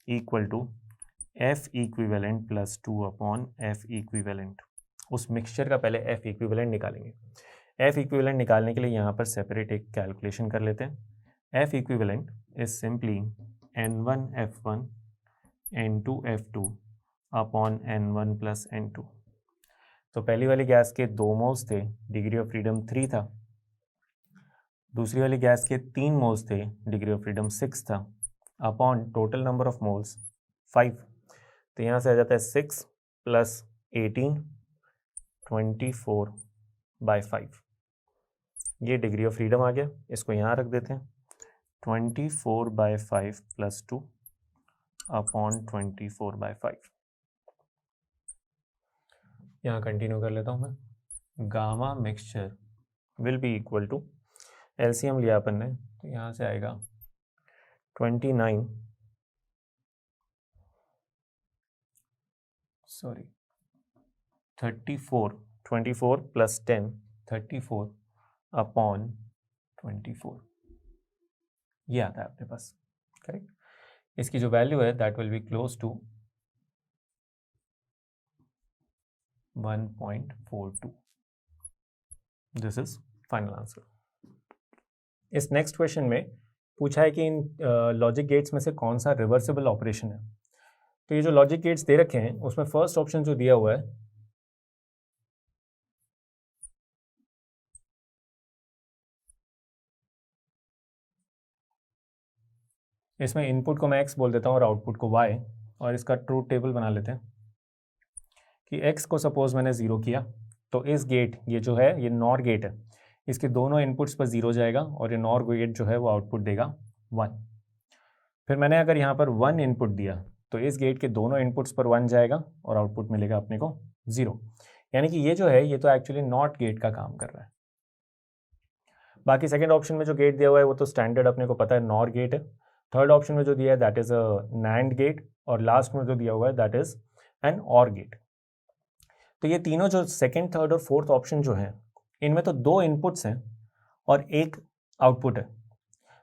equal to F equivalent + 2 upon F equivalent. उस मिक्सचर का पहले F इक्विवेलेंट निकालेंगे. F इक्विवेलेंट निकालने के लिए यहाँ पर सेपरेट एक कैलकुलेशन कर लेते हैं. F equivalent is simply N1F1 N2F2 upon N1 + N2. तो पहली वाली गैस के 2 मोल्स थे, डिग्री ऑफ फ्रीडम 3 था. दूसरी वाली गैस के 3 मोल्स थे, डिग्री ऑफ फ्रीडम 6 था, upon total number of moles 5. तो यहाँ से आ जाता है 6 + 18 24/5. ये डिग्री ऑफ फ्रीडम आ गया. इसको यहाँ रख देते हैं. 24/5 + 2 अपॉन 24/5. यहाँ कंटिन्यू कर लेता हूँ मैं। Gamma mixture will be equal to, LCM लिया अपन ने, तो यहाँ से आएगा 24 प्लस 10, 34 अपॉन 24, ये आता है अपने पास, करेक्ट। इसकी जो वैल्यू है that will be close to 1.42। This is final answer. इस नेक्स्ट क्वेश्चन में पूछा है कि इन लॉजिक गेट्स में से कौन सा रिवर्सिबल ऑपरेशन है। तो ये जो लॉजिक गेट्स दे रखे हैं उसमें फर्स्ट ऑप्शन जो दिया हुआ है, इसमें इनपुट को मैं x बोल देता हूँ और आउटपुट को y, और इसका ट्रूथ टेबल बना लेते हैं कि x को सपोज मैंने 0 किया, तो इस गेट, ये जो है ये नॉर गेट है, इसके दोनों इनपुट्स पर 0 जाएगा और ये नॉर गेट जो है वो आउटपुट देगा 1। फिर मैंने अगर यहाँ पर 1 इनपुट दिया तो इस गेट के दोनों इनपुट्स पर 1 जाएगा और आउटपुट मिलेगा अपने को 0। यानी कि ये जो है ये तो एक्चुअली नॉट गेट का काम कर रहा है। बाकी सेकंड ऑप्शन में जो गेट दिया हुआ है वो तो स्टैंडर्ड अपने को पता है नॉर गेट है। थर्ड ऑप्शन में जो दिया है that is a NAND gate, और लास्ट में जो दिया हुआ है दैट इज एन और गेट। तो ये तीनों जो सेकंड, थर्ड और फोर्थ ऑप्शन जो हैं इनमें तो 2 इनपुट्स हैं और 1 आउटपुट है।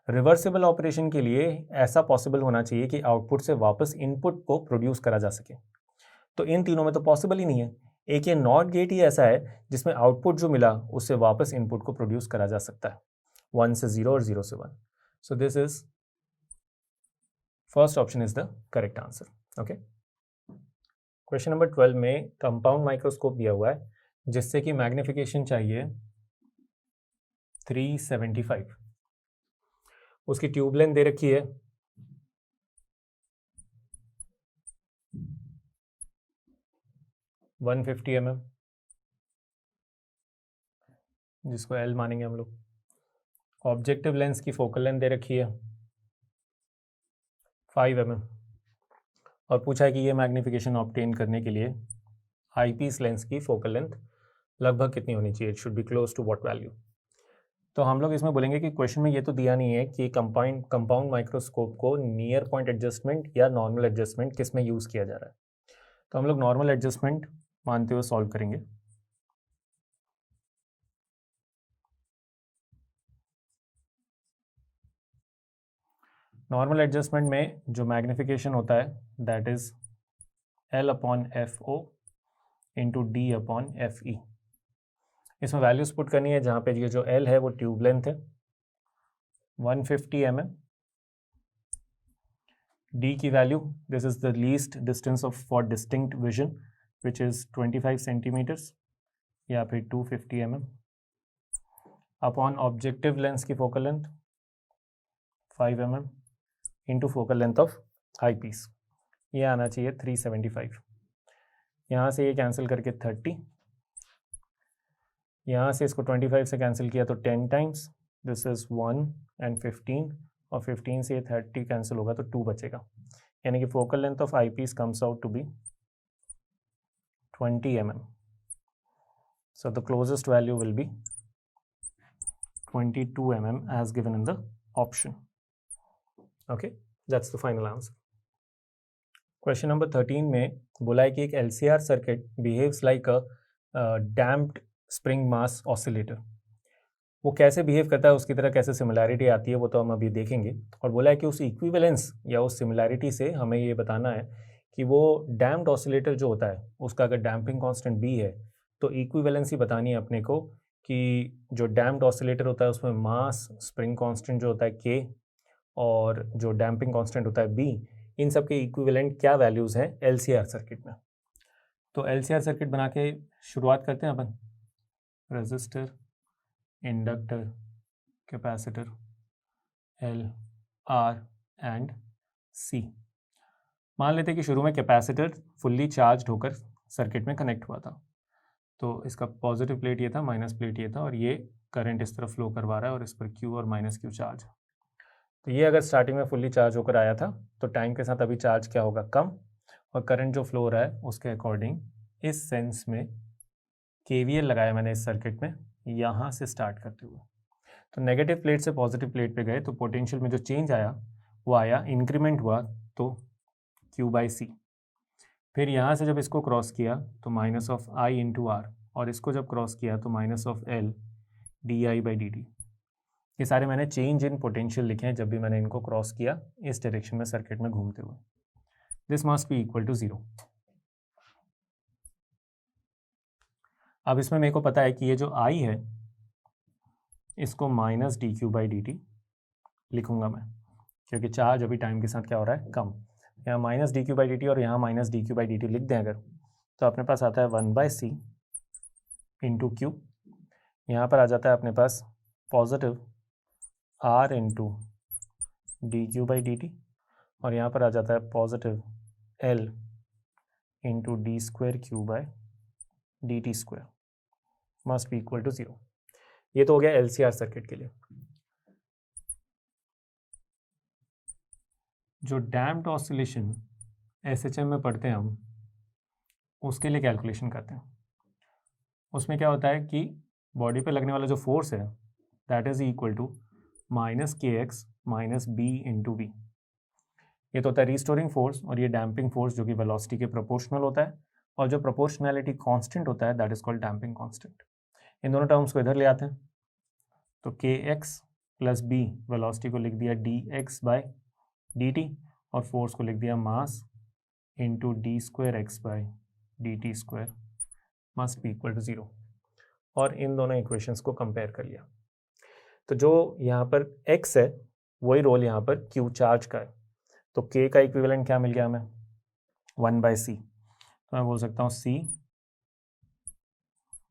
रिवर्सिबल ऑपरेशन के लिए ऐसा पॉसिबल होना चाहिए कि आउटपुट से वापस इनपुट को प्रोड्यूस करा जा सके, तो इन तीनों में तो पॉसिबल ही नहीं है। एक ये नॉट गेट ही ऐसा है जिसमें आउटपुट जो मिला उससे वापस इनपुट को प्रोड्यूस करा जा सकता है, 1 से 0 और 0 से 1। So this is first option is the correct answer. Okay, question number 12 में कंपाउंड माइक्रोस्कोप दिया हुआ है जिससे कि मैग्निफिकेशन चाहिए 375, उसकी ट्यूब लेंथ दे रखी है 150 mm, जिसको L मानेंगे हम लोग। ऑब्जेक्टिव लेंस की फोकल लेंथ दे रखी है 5 mm, और पूछा है कि ये मैग्निफिकेशन ऑब्टेन करने के लिए आईपीस लेंस की फोकल लेंथ लगभग कितनी होनी चाहिए, it should be close to what value. तो हम लोग इसमें बोलेंगे कि क्वेश्चन में ये तो दिया नहीं है कि कंपाउंड माइक्रोस्कोप को नियर पॉइंट एडजस्टमेंट या नॉर्मल एडजस्टमेंट किस में यूज़ किया जा रहा है। तो हम लोग नॉर्मल एडजस्टमेंट मानते हुए सॉल्व करेंगे। नॉर्मल एडजस्टमेंट में जो मैग्निफिकेशन होता है that is L/FO into D/FE। इसमें वैल्यूज पुट करनी है, जहाँ पे ये जो L है वो ट्यूब लेंथ है 150 mm, D की वैल्यू, this is the least distance of for distinct vision which is 25 centimetres या फिर 250 mm, अपॉन ऑब्जेक्टिव लेंस की focal length 5 mm into focal length of eyepiece, ये आना चाहिए 375। यहाँ से ये कैंसिल करके 30, यहाँ से इसको 25 से कैंसिल किया तो 10 टाइम्स, दिस इज 1 एंड 15, और 15 से ये 30 कैंसिल होगा तो 2 बचेगा, यानी कि focal length of eyepiece comes out to be 20 mm। So the closest value will be 22 mm as given in the option. Okay, that's the final answer. Question number 13 में बोला है कि एक LCR circuit behaves like a damped spring mass oscillator। वो कैसे behave करता है, उसकी तरह कैसे सिमिलैरिटी आती है वो तो हम अभी देखेंगे। और बोला है कि उस इक्विवेलेंस या उस सिमिलैरिटी से हमें ये बताना है कि वो डैम्प्ड ऑसिलेटर जो होता है उसका अगर डैम्पिंग कांस्टेंट B है तो इक्विवेलेंसी बतानी है अपने को कि जो डैम्प्ड ऑसिलेटर होता है उसमें मास, स्प्रिंग कांस्टेंट जो होता है K, और जो डैम्पिंग कांस्टेंट होता है B, इन सब के इक्विवेलेंट क्या वैल्यूज़ हैं LCR सर्किट में। तो LCR सर्किट बना के शुरुआत करते हैं अपन। Resistor, inductor, capacitor, L, R and C। मान लेते हैं कि शुरू में कैपेसिटर फुल्ली चार्ज होकर सर्किट में कनेक्ट हुआ था, तो इसका पॉजिटिव प्लेट ये था, माइनस प्लेट ये था, और ये करंट इस तरफ फ्लो करवा रहा है और इस पर Q और माइनस Q चार्ज। तो ये अगर स्टार्टिंग में फुल्ली चार्ज होकर आया था तो टाइम के साथ अभी चार्ज क्या होगा, कम, और करंट जो फ्लो हो रहा है उसके अकॉर्डिंग इस सेंस में KVL लगाया मैंने इस सर्किट में यहाँ से स्टार्ट करते हुए। तो नेगेटिव प्लेट से पॉजिटिव प्लेट पे गए तो पोटेंशियल में जो चेंज आया वो आया, इंक्रीमेंट हुआ तो Q/C। फिर यहाँ से जब इसको क्रॉस किया तो minus of I into R, और इसको जब क्रॉस किया तो माइनस ऑफ एल di/dt। ये सारे मैंने चेंज इन पोटेंशियल लिखे हैं जब भी मैंने इनको क्रॉस किया इस डायरेक्शन में सर्किट में घूमते हुए। This must be equal to 0। अब इसमें मेरे को पता है कि ये जो आई है इसको माइनस dQ/dt लिखूंगा मैं, क्योंकि चार्ज अभी टाइम के साथ क्या हो रहा है, कम। यहाँ माइनस dQ/dt और यहाँ माइनस dQ/dt लिख दें अगर, तो अपने पास आता है 1/c इंटू क्यू। यहाँ पर आ जाता है अपने पास पॉजिटिव r इंटू dQ/dt, और यहाँ पर आ जाता है positive l into d²Q/dt², must be equal to 0। ये तो हो गया LCR सर्किट के लिए। जो डैम्प्ड ऑसिलेशन SHM में पढ़ते हैं हम, उसके लिए कैलकुलेशन करते हैं। उसमें क्या होता है कि बॉडी पे लगने वाला जो फोर्स है that is equal to -kx - b into v. ये तो होता है रिस्टोरिंग फोर्स, और ये डैम्पिंग फोर्स जो कि वेलोसिटी के प्रोपोर्शनल होता है, और जो प्रोपोर्शनैलिटी कांस्टेंट होता है that is called damping constant. इन दोनों टर्म्स को इधर ले आते हैं तो kx प्लस b वेलोसिटी को लिख दिया dx/dt, और फोर्स को लिख दिया mass into d²x/dt² must be equal to 0। और इन दोनों इक्वेशंस को कंपेयर कर लिया तो जो यहाँ पर x है वही रोल यहाँ पर q चार्ज का है, तो k का इक्विवेलेंट क्या मिल गया हमें, 1/c। तो मैं बोल सकता हूँ c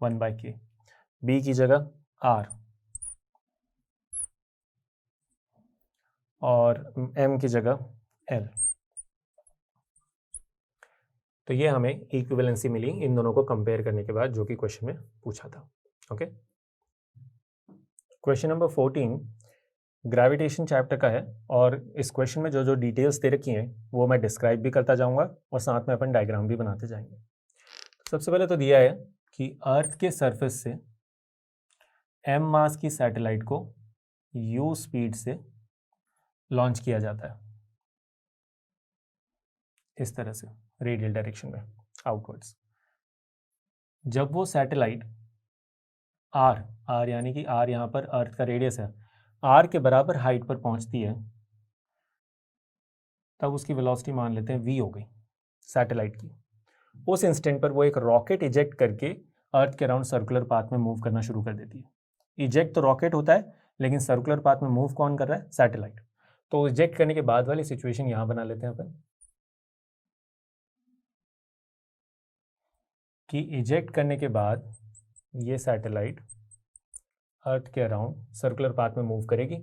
1/k, b की जगह r और m की जगह l। तो ये हमें इक्विवेलेंसी मिली इन दोनों को कंपेयर करने के बाद, जो कि क्वेश्चन में पूछा था। Okay, question number 14 gravitation chapter का है, और इस क्वेश्चन में जो जो डिटेल्स दे रखी हैं वो मैं डिस्क्राइब भी करता जाऊंगा और साथ में अपन डायग्राम भी बनाते जाएंगे। सबसे पहले तो दिया है कि अर्थ के सरफेस से m मास की सैटेलाइट को u स्पीड से लॉन्च किया जाता है, इस तरह से रेडियल डायरेक्शन में आउटवर्ड्स। जब वो सैटेलाइट r यानी कि r यहाँ पर अर्थ का रेडियस है, r के बराबर हाइट पर पहुंचती है, तब उसकी वेलोसिटी मान लेते हैं v हो गई सैटेलाइट की। उस इंस्टेंट पर वो एक रॉकेट इजेक्ट करके अर्थ के अराउंड सर्कुलर पाथ में मूव करना शुरू कर देती है। इजेक्ट तो रॉकेट होता है, लेकिन सर्कुलर पाथ में मूव कौन कर रहा है, सैटेलाइट। तो इजेक्ट करने के बाद वाली सिचुएशन यहां बना लेते हैं अपन कि इजेक्ट करने के बाद ये सैटेलाइट अर्थ के अराउंड सर्कुलर पाथ में मूव करेगी,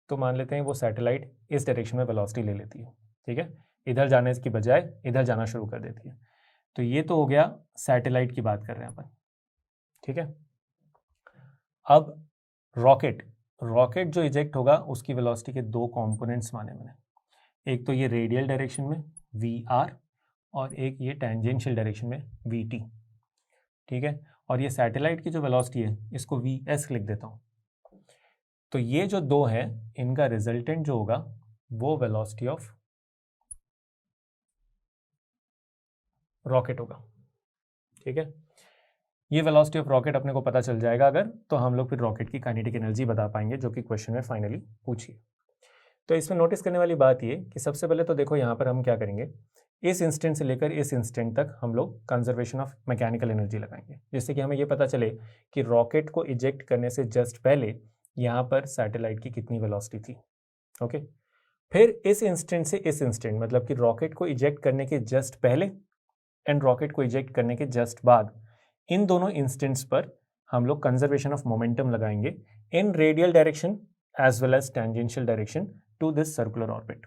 तो मान लेते हैं वो सैटेलाइट इस डायरेक्शन में वेलोसिटी ले लेती है, ठीक है, इधर जाने की बजाय इधर जाना शुरू कर देती है। तो ये तो हो गया सैटेलाइट की बात कर रहे हैं अपन, ठीक है। अब रॉकेट जो इजेक्ट होगा उसकी वेलोसिटी के दो कंपोनेंट्स माने मैंने, एक तो ये रेडियल डायरेक्शन में VR और एक ये टेंजेंशियल डायरेक्शन में VT, ठीक है। और ये सैटेलाइट की जो वेलोसिटी है इसको VS लिख देता हूँ। तो ये जो दो हैं इनका रिजल्टेंट जो होगा वो वेलोसिटी ऑफ रॉकेट होगा, ठीक है। ये वेलोसिटी ऑफ रॉकेट अपने को पता चल जाएगा अगर, तो हम लोग फिर रॉकेट की काइनेटिक एनर्जी बता पाएंगे, जो कि क्वेश्चन में फाइनली पूछी। तो इसमें नोटिस करने वाली बात ये कि सबसे पहले तो देखो यहाँ पर हम क्या करेंगे, इस इंस्टेंट से लेकर इस इंस्टेंट तक हम लोग कंजर्वेशन ऑफ मैकेनिकल एनर्जी लगाएंगे, जिससे कि हमें ये पता चले कि रॉकेट को इजेक्ट करने से जस्ट पहले यहाँ पर सैटेलाइट की कितनी वेलोसिटी थी। ओके, फिर इस इंस्टेंट से इस इंस्टेंट, मतलब कि रॉकेट को इजेक्ट करने के जस्ट पहले एंड रॉकेट को इजेक्ट करने के जस्ट बाद, इन दोनों इंस्टेंट्स पर हम लोग कंजर्वेशन ऑफ मोमेंटम लगाएंगे in radial direction as well as tangential direction to this circular orbit.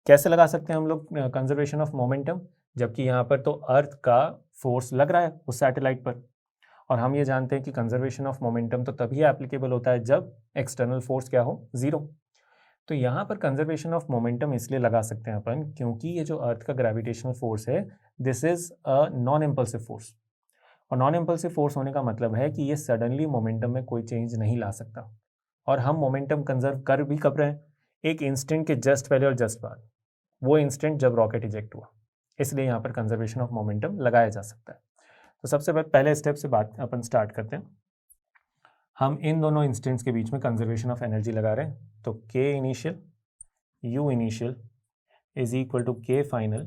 कैसे लगा सकते हैं हम लोग कंजर्वेशन ऑफ मोमेंटम, जबकि यहाँ पर तो अर्थ का फोर्स लग रहा है उस सैटेलाइट पर, और हम ये जानते हैं कि कंजर्वेशन ऑफ मोमेंटम तो तभी एप्लीकेबल होता है जब एक्सटर्नल फोर्स क्या हो, जीरो। तो यहाँ पर कंजर्वेशन ऑफ मोमेंटम इसलिए लगा सकते हैं अपन क्योंकि ये जो अर्थ का ग्रेविटेशनल फोर्स है this is a non impulsive force, और नॉन इम्पल्सिव फोर्स होने का मतलब है कि ये सडनली मोमेंटम में कोई चेंज नहीं ला सकता, और हम मोमेंटम कंजर्व कर भी कब रहे हैं, एक इंस्टेंट के जस्ट पहले और जस्ट बाद, वो इंस्टेंट जब रॉकेट इजेक्ट हुआ, इसलिए यहाँ पर कंजर्वेशन ऑफ मोमेंटम लगाया जा सकता है। तो सबसे पहले स्टेप से बात अपन स्टार्ट करते हैं। हम इन दोनों इंस्टेंट्स के बीच में कंजर्वेशन ऑफ एनर्जी लगा रहे हैं, तो K initial U initial is equal to K final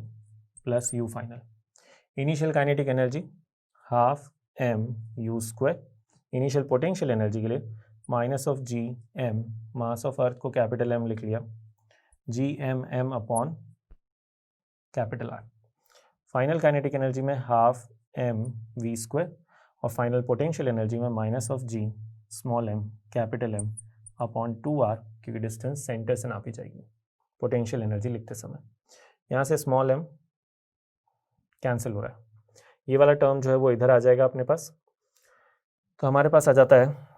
plus U final. Initial kinetic energy half M U square, initial potential energy के लिए minus of G M, mass of earth को capital M लिख लिया, G M M upon capital R. Final kinetic energy में half M V square, और final potential energy में minus of G small M capital M upon 2r, क्योंकि distance centre से नापी जाएगी पोटेंशियल एनर्जी लिखते समय। यहाँ से स्मॉल एम कैंसिल हो रहा है, ये वाला टर्म जो है वो इधर आ जाएगा अपने पास, तो हमारे पास आ जाता है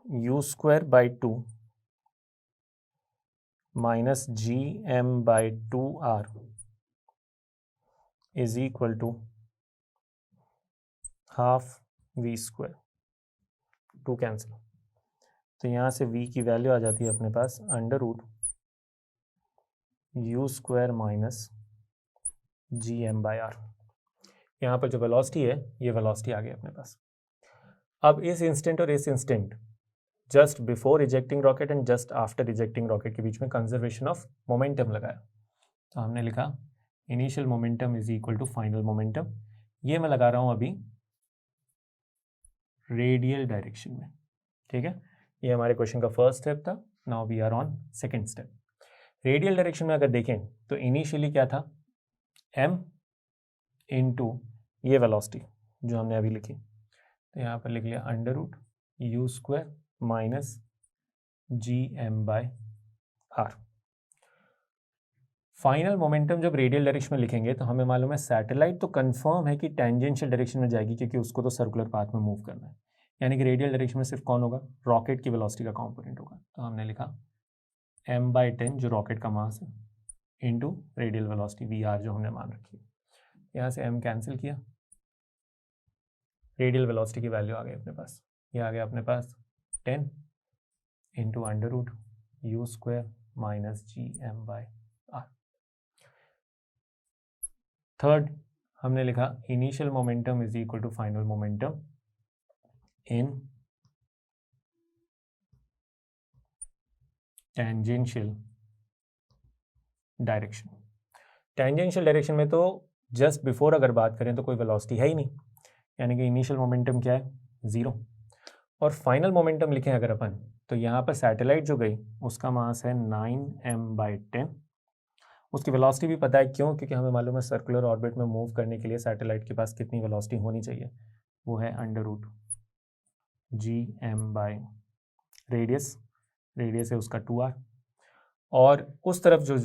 u square by 2 minus G M by 2r is equal to half v square, 2 cancel, तो यहाँ से v की वैल्यू आ जाती है अपने पास under root you square minus G M by R. यहाँ पर जो वेलोसिटी है ये वेलोसिटी आ गई अपने पास। अब इस इंस्टेंट और इस instant just before ejecting rocket and just after ejecting rocket के बीच में कंजर्वेशन ऑफ मोमेंटम लगाया, तो हमने लिखा initial momentum is equal to final momentum. ये मैं लगा रहा हूँ अभी रेडियल डायरेक्शन में, ठीक है। ये हमारे क्वेश्चन का फर्स्ट स्टेप था, now we are on second step. Radial direction में अगर देखें तो इनिशियली क्या था, m इंटू ये वेलोसिटी जो हमने अभी लिखी, तो यहाँ पर लिख लिया under root you square minus G M by r. Final momentum जब रेडियल डायरेक्शन में लिखेंगे तो हमें मालूम है सैटेलाइट तो कंफर्म है कि टेंजेंशियल डायरेक्शन में जाएगी, क्योंकि उसको तो सर्कुलर पाथ में मूव करना है, यानी कि रेडियल डायरेक्शन में सिर्फ कौन होगा, रॉकेट की वेलोसिटी का कंपोनेंट होगा। तो हमने लिखा m/10 जो रॉकेट का मास है इंटू रेडियल वेलोसिटी vr जो हमने मान रखी है। यहाँ से m कैंसिल किया, रेडियल वेलोसिटी की वैल्यू आ गई अपने पास, ये आ गया अपने पास 10 into under root you square minus G M by r. Third हमने लिखा initial momentum is equal to final momentum in tangential direction. Tangential direction में तो जस्ट बिफोर अगर बात करें तो कोई वेलोसिटी है ही नहीं, यानी कि इनिशियल मोमेंटम क्या है, 0। और फाइनल मोमेंटम लिखें अगर अपन, तो यहाँ पर सैटेलाइट जो गई उसका मास है 9m/10, उसकी वेलोसिटी भी पता है, क्यों, क्योंकि हमें मालूम है सर्कुलर ऑर्बिट में मूव करने के लिए सैटेलाइट के पास कितनी वेलोसिटी होनी चाहिए, वो है under root G M by radius, radius है उसका 2r, और उस तरफ जो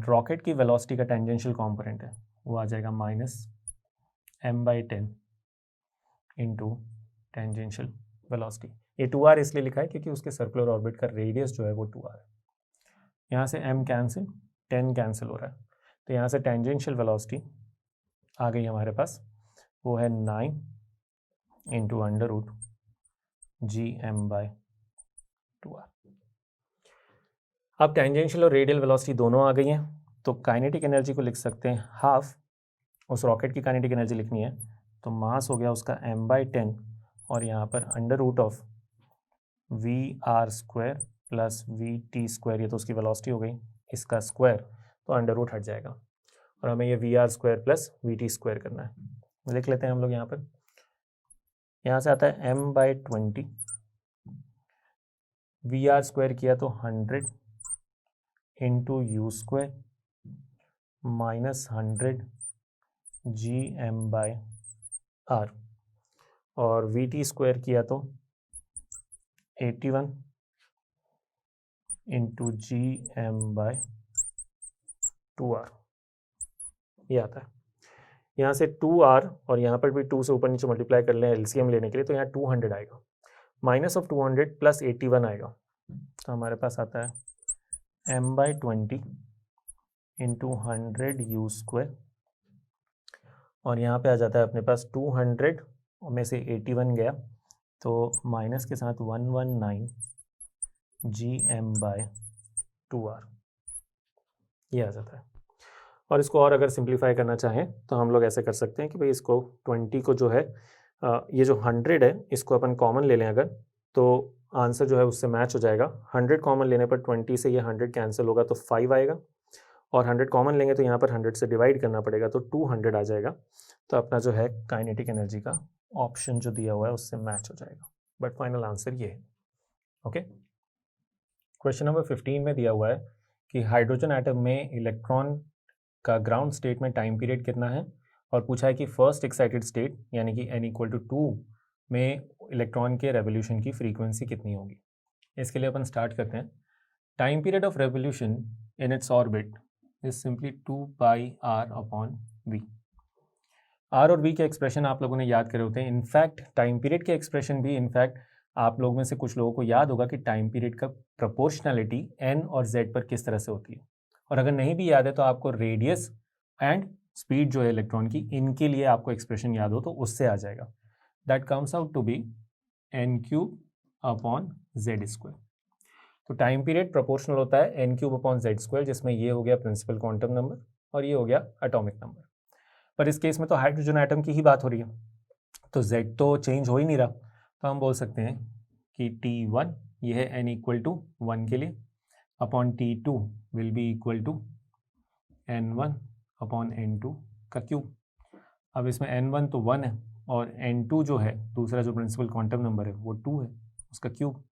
रॉकेट की वेलोसिटी का टेंजेंशियल कंपोनेंट है वो आ जाएगा -m/10 इंटू टेंजेंशियल वेलोसिटी। ये 2r इसलिए लिखा है क्योंकि उसके सर्कुलर ऑर्बिट का रेडियस जो है वो 2r है। यहाँ से m कैंसिल, 10 कैंसिल हो रहा है, तो यहाँ से टेंजेंशियल वेलोसिटी आ गई हमारे पास, वो है 9 into under root G M by 2r। अब टेंजेंशियल और रेडियल वेलोसिटी दोनों आ गई हैं, तो काइनेटिक एनर्जी को लिख सकते हैं हाफ, उस रॉकेट की काइनेटिक एनर्जी लिखनी है, तो मास हो गया उसका m/10, और यहाँ पर under root of v r square plus v t square, ये तो उसकी वेलोसिटी हो गई, इसका स्क्वायर तो अंडर रूट हट जाएगा, और हमें ये v r square plus v t square करना है, लिख लेते हैं हम लोग यहाँ पर। यहाँ से आता है m/20, वी आर स्क्वायर किया तो 100 into u square minus 100 G M by r, और वी टी स्क्वायर किया तो 81 into ji M by 2r, ये आता है। यहाँ से 2r और यहाँ पर भी 2 से ऊपर नीचे मल्टीप्लाई कर लें एलसीएम लेने के लिए, तो यहाँ 200 आएगा, माइनस ऑफ 200 प्लस 81 आएगा, तो हमारे पास आता है m/20 इंटू 100 यू स्क्वायर, और यहाँ पे आ जाता है अपने पास 200 में से 81 गया, तो माइनस के साथ 119 Gm/2R ये आ जाता है। और इसको और अगर सिंप्लीफाई करना चाहें तो हम लोग ऐसे कर सकते हैं कि भाई इसको 20 को जो है ये जो 100 है इसको अपन कॉमन ले लें अगर, तो आंसर जो है उससे मैच हो जाएगा। 100 कॉमन लेने पर 20 से ये 100 कैंसिल होगा तो 5 आएगा, और 100 कॉमन लेंगे तो यहाँ पर 100 से डिवाइड करना पड़ेगा तो 200 आ जाएगा। तो अपना जो है काइनेटिक एनर्जी का ऑप्शन जो दिया हुआ है उससे मैच हो जाएगा, बट फाइनल आंसर ये है। ओके, क्वेश्चन नंबर 15 में दिया हुआ है कि हाइड्रोजन एटम में इलेक्ट्रॉन का ग्राउंड स्टेट में टाइम पीरियड कितना है, और पूछा है कि फर्स्ट एक्साइटेड स्टेट यानी कि n=2 में इलेक्ट्रॉन के रेवोल्यूशन की फ्रीक्वेंसी कितनी होगी। इसके लिए अपन स्टार्ट करते हैं। Time period of revolution in its orbit is simply 2πr/v। R और वी के एक्सप्रेशन आप लोगों ने याद करे होते हैं। इनफैक्ट टाइम पीरियड के एक्सप्रेशन भी इनफैक्ट आप लोगों में से कुछ लोगों को याद होगा कि टाइम पीरियड का प्रोपोर्शनलिटी एन और जेड पर किस तरह से होती है, और अगर नहीं भी याद है तो आपको रेडियस एंड स्पीड जो है इलेक्ट्रॉन की, इनके लिए आपको एक्सप्रेशन याद हो तो उससे आ जाएगा। That comes out to be n³/z²। तो टाइम पीरियड प्रोपोर्शनल होता है n³/z², जिसमें ये हो गया प्रिंसिपल क्वांटम नंबर और ये हो गया एटॉमिक नंबर। पर इस केस में तो हाइड्रोजन एटम की ही बात हो रही है, तो z तो चेंज हो ही नहीं रहा, तो हम बोल सकते हैं कि T1 ये है n=1 के लिए, upon T2 will be equal to n1/n2 का क्यूब। अब इसमें n1 तो 1 है और n2 जो है दूसरा जो प्रिंसिपल क्वांटम नंबर है वो 2 है, उसका क्यूब।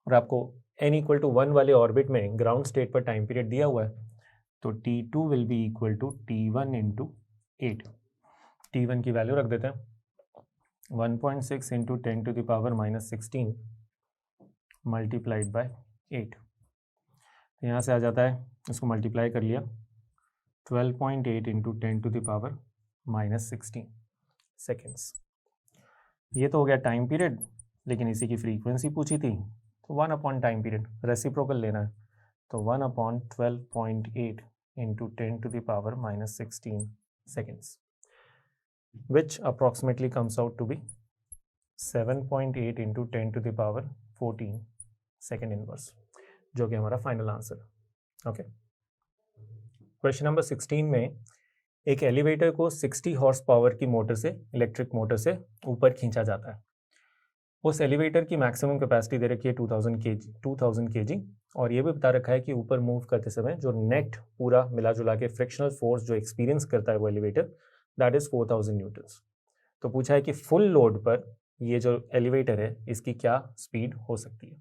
और आपको n=1 वाले ऑर्बिट में ग्राउंड स्टेट पर टाइम पीरियड दिया हुआ है, तो T2 will be equal to T1 × 8। T1 की वैल्यू रख देते हैं 1.6 × 10⁻⁻16 मल्टीप्लाइड बाय 8। तो यहाँ से आ जाता है, इसको मल्टीप्लाई कर लिया 12.8 × 10⁻⁻16 सेकेंड्स। ये तो हो गया टाइम पीरियड, लेकिन इसी की फ्रीक्वेंसी पूछी थी, तो 1 अपॉन टाइम पीरियड रेसिप्रोकल लेना है, तो 1/12.8 × 10⁻⁻16 seconds, which approximately comes out to be 7.8 × 10⁻14 second inverse, जो कि हमारा फाइनल आंसर है। ओके, क्वेश्चन नंबर 16 में एक एलिवेटर को 60 हॉर्स पावर की मोटर से, इलेक्ट्रिक मोटर से ऊपर खींचा जाता है। उस एलिवेटर की मैक्सिमम कैपेसिटी दे रखी है 2000 kg, और ये भी बता रखा है कि ऊपर मूव करते समय जो नेट पूरा मिला जुला के फ्रिक्शनल फोर्स जो एक्सपीरियंस करता है वो एलिवेटर, दैट इज 4000 न्यूटन्स। तो पूछा है कि फुल लोड पर ये जो एलिवेटर है इसकी क्या स्पीड हो सकती है।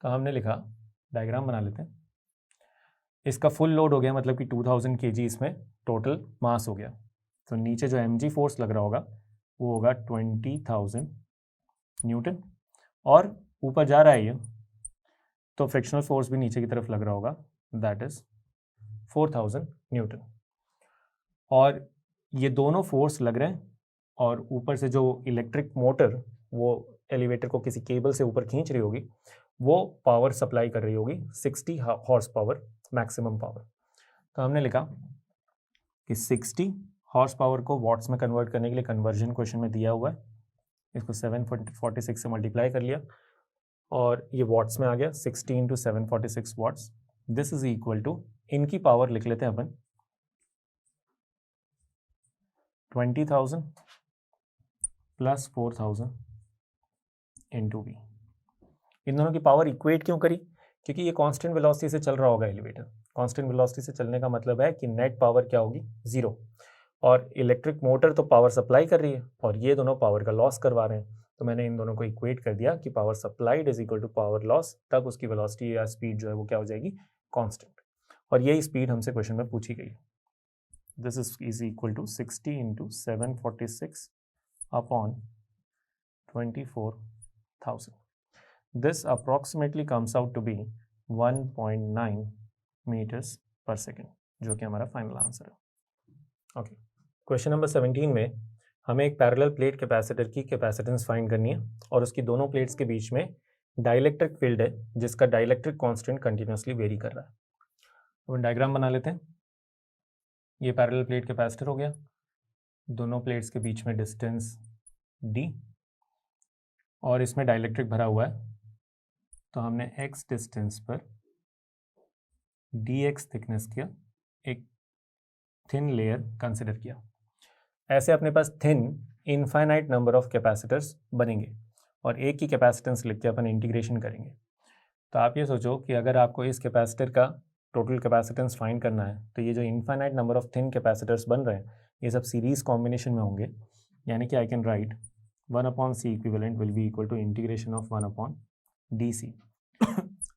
तो हमने लिखा, डायग्राम बना लेते हैं। इसका फुल लोड हो गया, मतलब कि 2000 kg इसमें टोटल मास हो गया, तो नीचे जो mg फोर्स लग रहा होगा वो होगा 20,000 न्यूटन, और ऊपर जा रहा है ये, तो फ्रिक्शनल फोर्स भी नीचे की तरफ लग रहा होगा, दैट इज 4000 न्यूटन। और ये दोनों फोर्स लग रहे हैं, और ऊपर से जो इलेक्ट्रिक मोटर वो एलिवेटर को किसी केबल से ऊपर खींच रही होगी, वो पावर सप्लाई कर रही होगी 60 हॉर्स पावर मैक्सिमम पावर। तो हमने लिखा कि 60 हॉर्स पावर को वॉट्स में कन्वर्ट करने के लिए कन्वर्जन क्वेश्चन में दिया हुआ है, इसको 746 से मल्टीप्लाई कर लिया और ये वॉट्स में आ गया 60 × 746 watts. This is equal to, इनकी पावर लिख लेते हैं अपन 20,000 प्लस 4,000 इंटू वी। इन दोनों की पावर इक्वेट क्यों करी? क्योंकि ये कांस्टेंट वेलोसिटी से चल रहा होगा एलिवेटर। कांस्टेंट वेलोसिटी से चलने का मतलब है कि नेट पावर क्या होगी, 0, और इलेक्ट्रिक मोटर तो पावर सप्लाई कर रही है और ये दोनों पावर का लॉस करवा रहे हैं। तो मैंने इन दोनों को इक्वेट कर दिया कि power supplied is equal to power loss, तब उसकी वेलोसिटी या स्पीड जो है वो क्या हो जाएगी, कांस्टेंट। और यही स्पीड हमसे क्वेश्चन में पूछी गई। This is equal to 60 × 746 upon 24,000. This approximately comes out to be 1.9 meters per second, जो कि हमारा फाइनल आंसर है। ओके, क्वेश्चन नंबर 17 में हमें एक पैरेलल प्लेट कैपेसिटर की कैपेसिटेंस फाइंड करनी है, और उसकी दोनों प्लेट्स के बीच में डाइलेक्ट्रिक फील्ड है जिसका डाइलेक्ट्रिक कांस्टेंट कंटिन्यूसली वेरी कर रहा है। तो डायग्राम बना लेते हैं। ये पैरेलल प्लेट कैपेसिटर हो गया, दोनों प्लेट्स के बीच में डिस्टेंस d और इसमें डाइलेक्ट्रिक भरा हुआ है, तो हमने x डिस्टेंस पर dx थिकनेस का एक थिन लेयर कंसिडर किया। ऐसे अपने पास thin infinite number of capacitors बनेंगे और एक की कैपेसिटेंस लिख के अपन इंटीग्रेशन करेंगे। तो आप ये सोचो कि अगर आपको इस कैपेसिटर का टोटल कैपेसिटेंस फाइंड करना है तो ये जो infinite number of thin capacitors बन रहे हैं ये सब सीरीज कॉम्बिनेशन में होंगे, यानी कि I can write 1/c equivalent will be equal to integration of 1/dc।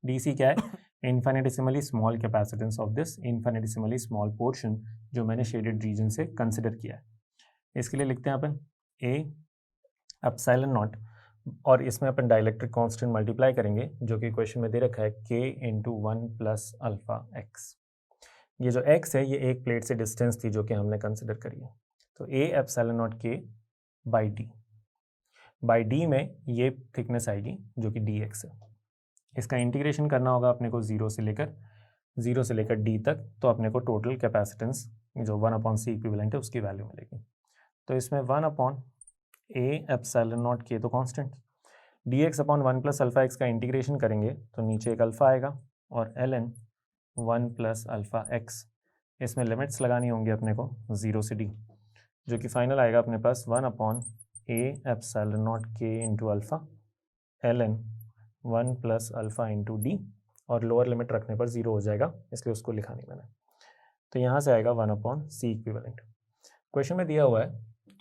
dc क्या है? Infinitesimally small capacitance of this infinitesimally small portion जो मैंने शेडेड रीजन से कंसिडर किया है। इसके लिए लिखते हैं अपन a एप्सिलॉन नॉट और इसमें अपन डाइलेक्ट्रिक कांस्टेंट मल्टीप्लाई करेंगे जो कि क्वेश्चन में दे रखा है k into 1 plus alpha x. ये जो x है ये एक प्लेट से डिस्टेंस थी जो कि हमने कंसिडर करी है, तो a epsilon naught k by d में ये थिकनेस आएगी जो कि dx है। इसका इंटीग्रेशन करना होगा अपने को 0 से लेकर d तक, तो अपने को टोटल कैपेसिटेंस जो 1/c इक्विवेलेंट है उसकी वैल्यू मिलेगी। तो इसमें 1/a एप्सिलॉन नॉट k तो constant, dx upon 1 plus alpha x का इंटीग्रेशन करेंगे तो नीचे एक अल्फा आएगा और ln 1 प्लस अल्फा एक्स, इसमें लिमिट्स लगानी होंगी अपने को 0 से d, जो कि फाइनल आएगा अपने पास 1/a epsilon naught k into alpha ln 1 plus alpha into d, और लोअर लिमिट रखने पर 0 हो जाएगा इसलिए उसको लिखा नहीं मैंने। तो यहाँ से आएगा 1/c इक्विवेलेंट। क्वेश्चन में दिया हुआ है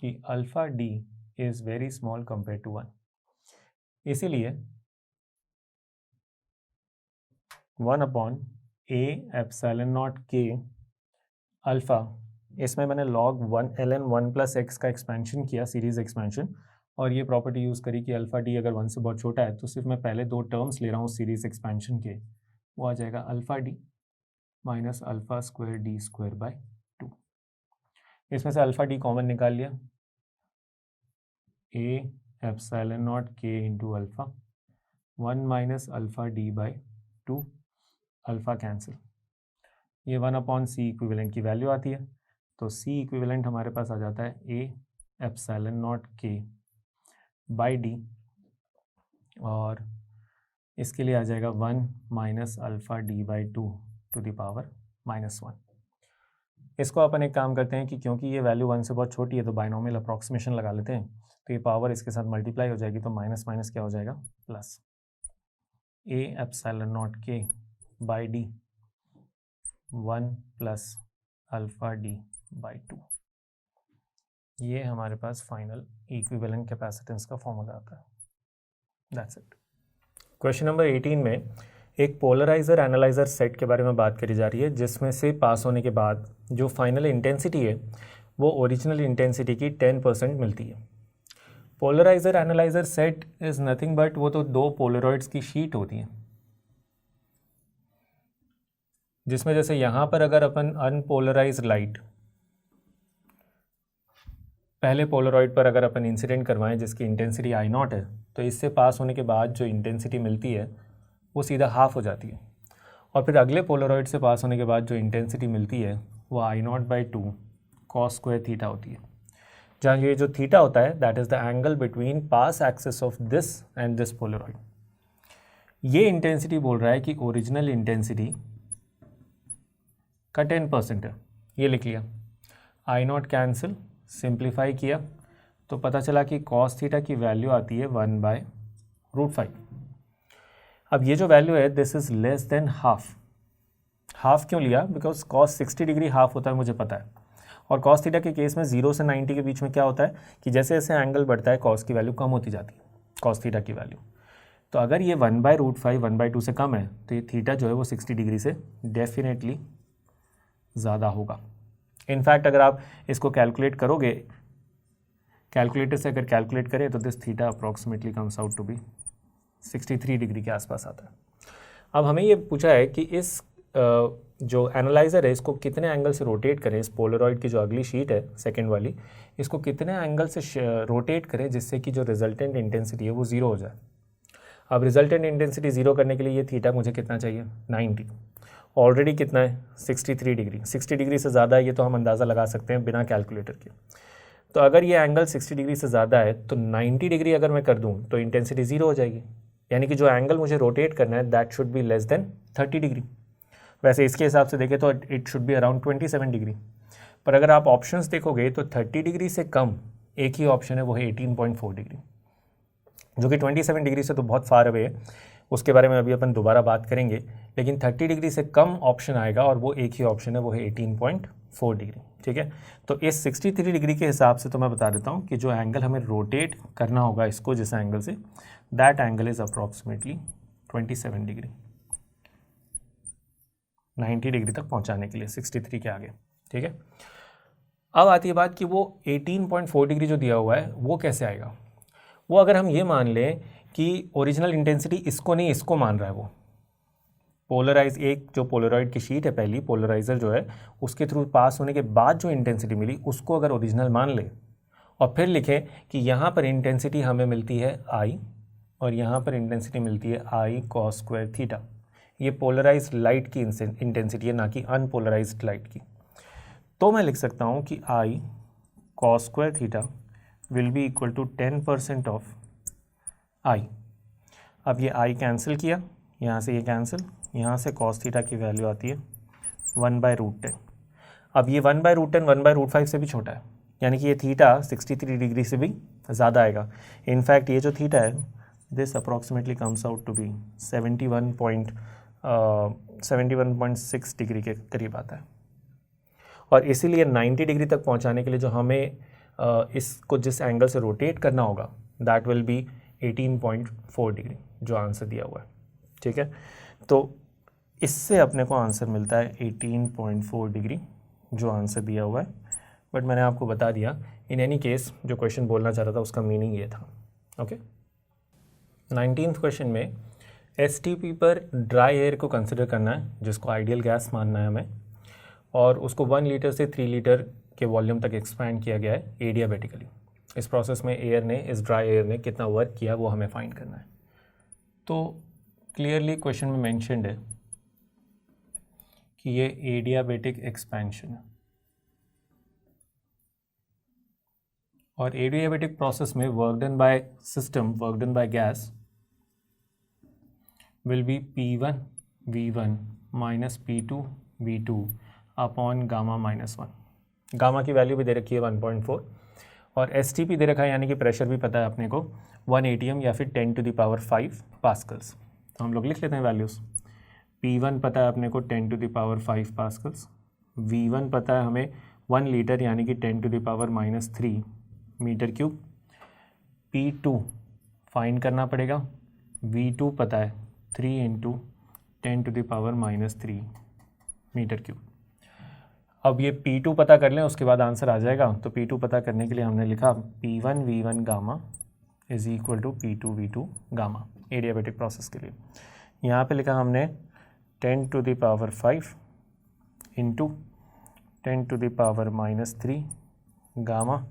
कि alpha d is very small compare to 1, इसीलिए 1/a epsilon naught k alpha, इसमें मैंने log 1 ln 1 प्लस एक्स का एक्सपेंशन किया, सीरीज एक्सपेंशन, और ये प्रॉपर्टी यूज़ करी कि अल्फा d अगर 1 से बहुत छोटा है तो सिर्फ मैं पहले दो टर्म्स ले रहा हूँ सीरीज एक्सपेंशन के, वो आ जाएगा alpha d minus alpha square d square by 2। इसमें से अल्फा d कॉमन निकाल लिया, a epsilon naught k into alpha 1 minus alpha d by 2, alpha cancel, ये 1/c इक्विवेलेंट की वैल्यू आती है। तो c इक्विवेलेंट हमारे पास आ जाता है a epsilon naught k by d, और इसके लिए आ जाएगा 1 minus alpha d by 2 to the power -1। इसको अपन एक काम करते हैं कि क्योंकि ये वैल्यू 1 से बहुत छोटी है तो बाइनोमियल अप्रॉक्सीमेशन लगा लेते हैं, तो ये पावर इसके साथ मल्टीप्लाई हो जाएगी, तो माइनस माइनस क्या हो जाएगा plus, a epsilon naught k by d 1 plus alpha d by 2। ये हमारे पास फाइनल इक्विवेलेंट कैपेसिटेंस का फॉर्मूला आता है। That's it. क्वेश्चन नंबर 18 में एक पोलराइजर एनालाइजर सेट के बारे में बात करी जा रही है, जिसमें से पास होने के बाद जो फाइनल इंटेंसिटी है वो ओरिजिनल इंटेंसिटी की 10% मिलती है। Polarizer analyzer set is nothing but वो तो दो पोलरॉइड्स की शीट होती है, जिसमें जैसे यहाँ पर अगर अपन अनपोलराइज्ड लाइट पहले पोलरॉइड पर अगर अपन इंसिडेंट करवाएं जिसकी इंटेंसिटी I0 है, तो इससे पास होने के बाद जो इंटेंसिटी मिलती है वो सीधा हाफ हो जाती है, और फिर अगले पोलरॉइड से पास होने के बाद जो इंटेंसिटी मिलती है वो I0/2 cos स्क्वायर थीटा होती है, जहाँ ये जो थीटा होता है that is the angle between pass axis of this and this Polaroid. ये इंटेंसिटी बोल रहा है कि ओरिजिनल इंटेंसिटी का 10% है, ये लिख लिया। I0 कैंसिल, सिंप्लीफाई किया तो पता चला कि cos थीटा की वैल्यू आती है 1/√5। अब ये जो वैल्यू है this is less than half क्यों लिया? बिकॉज cos 60 डिग्री हाफ होता है मुझे पता है, और cos थीटा के केस में 0 से 90 के बीच में क्या होता है कि जैसे जैसे एंगल बढ़ता है cos की वैल्यू कम होती जाती है, cos थीटा की वैल्यू। तो अगर ये 1/√5 1/2 से कम है तो ये थीटा जो है वो 60 डिग्री से डेफिनेटली ज़्यादा होगा। इनफैक्ट अगर आप इसको कैलकुलेट करोगे, कैलकुलेटर से अगर कैलकुलेट करें तो this theta approximately comes out to be 63 degree के आसपास आता है। अब हमें ये पूछा है कि इस जो एनालाइज़र है इसको कितने एंगल से रोटेट करें, इस पोलरॉइड की जो अगली शीट है सेकंड वाली, इसको कितने एंगल से रोटेट करें जिससे कि जो रिजल्टेंट इंटेंसिटी है वो 0 हो जाए। अब रिजल्टेंट इंटेंसिटी 0 करने के लिए ये थीटा मुझे कितना चाहिए 90, ऑलरेडी कितना है 63 डिग्री, 60 डिग्री से ज़्यादा है ये तो हम अंदाज़ा लगा सकते हैं बिना कैलकुलेटर के। तो अगर ये एंगल 60 डिग्री से ज़्यादा है तो 90 डिग्री अगर मैं कर दूँ तो इंटेंसिटी ज़ीरो हो जाएगी, यानी कि जो एंगल मुझे रोटेट करना है that should be less than 30 degree. वैसे इसके हिसाब से देखें तो it should be around 27 degree, पर अगर आप ऑप्शंस देखोगे तो 30 डिग्री से कम एक ही ऑप्शन है, वो है 18.4 डिग्री, जो कि 27 डिग्री से तो बहुत फार अवे है, उसके बारे में अभी अपन दोबारा बात करेंगे। लेकिन 30 डिग्री से कम ऑप्शन आएगा और वो एक ही ऑप्शन है, वो है 18.4 डिग्री। ठीक है, तो इस 63 डिग्री के हिसाब से तो मैं बता देता हूँ कि जो एंगल हमें रोटेट करना होगा इसको जिस एंगल से, that angle is approximately 27 degree, 90 degree तक पहुँचाने के लिए 63 के आगे। ठीक है, अब आती है बात कि वो 18.4 डिग्री जो दिया हुआ है वो कैसे आएगा। वो अगर हम ये मान लें कि ओरिजिनल इंटेंसिटी इसको नहीं इसको मान रहा है, वो पोलराइज एक जो पोलराइड की शीट है पहली पोलराइजर जो है उसके थ्रू पास होने के बाद जो इंटेंसिटी मिली उसको अगर ओरिजिनल मान ले और फिर लिखें कि यहाँ पर इंटेंसिटी हमें मिलती है आई और यहाँ पर इंटेंसिटी मिलती है आई कॉस स्क्वायर थीटा। ये पोलराइज लाइट की इंटेंसिटी है, ना कि अनपोलराइज्ड लाइट की। तो मैं लिख सकता हूँ कि I cos square theta will be equal to 10% of I. अब ये आई कैंसिल किया, यहाँ से ये कैंसिल, यहाँ से कॉस थीटा की वैल्यू आती है 1/√10। अब ये 1/√10 1/√5 से भी छोटा है, यानी कि ये थीटा 63 डिग्री से भी ज़्यादा आएगा। इनफैक्ट ये जो थीटा है this approximately comes out to be 71.6 degree के करीब आता है। और इसीलिए 90 डिग्री तक पहुंचाने के लिए जो हमें इसको जिस एंगल से रोटेट करना होगा दैट विल बी 18.4 डिग्री, जो आंसर दिया हुआ है। ठीक है, तो इससे अपने को आंसर मिलता है 18.4 डिग्री, जो आंसर दिया हुआ है। बट मैंने आपको बता दिया इन एनी केस जो क्वेश्चन बोलना चाह रहा था उसका मीनिंग ये था। ओके, 19th क्वेश्चन में एसटीपी पर ड्राई एयर को कंसिडर करना है जिसको आइडियल गैस मानना है हमें, और उसको 1 लीटर से 3 लीटर के वॉल्यूम तक एक्सपैंड किया गया है एडियाबेटिकली। इस प्रोसेस में इस ड्राई एयर ने कितना वर्क किया वो हमें फाइंड करना है। तो क्लियरली क्वेश्चन में मेंशन्ड है कि ये एडियाबेटिक एक्सपेंशन है, और एडियाबेटिक प्रोसेस में work done by system, work done by gas will be P1 V1 minus P2 V2 upon gamma -1। Gamma की वैल्यू भी दे रखी है 1.4 और एसटीपी दे रखा है, यानी कि प्रेशर भी पता है अपने को 1 atm या फिर 10⁵ पास्कल्स। तो हम लोग लिख लेते हैं वैल्यूज़। P1 पता है अपने को 10⁵ पास्कल्स, V1 पता है हमें 1 लीटर यानी कि 10⁻³ मीटर क्यूब, P2 फाइंड करना पड़ेगा, V2 पता है 3 × 10⁻³ मीटर क्यूब। अब ये P2 पता कर लें उसके बाद आंसर आ जाएगा। तो P2 पता करने के लिए हमने लिखा P1 V1 gamma is equal to P2 V2 gamma adiabatic process के लिए। यहाँ पे लिखा हमने 10⁵ इंटू 10⁻³ गामा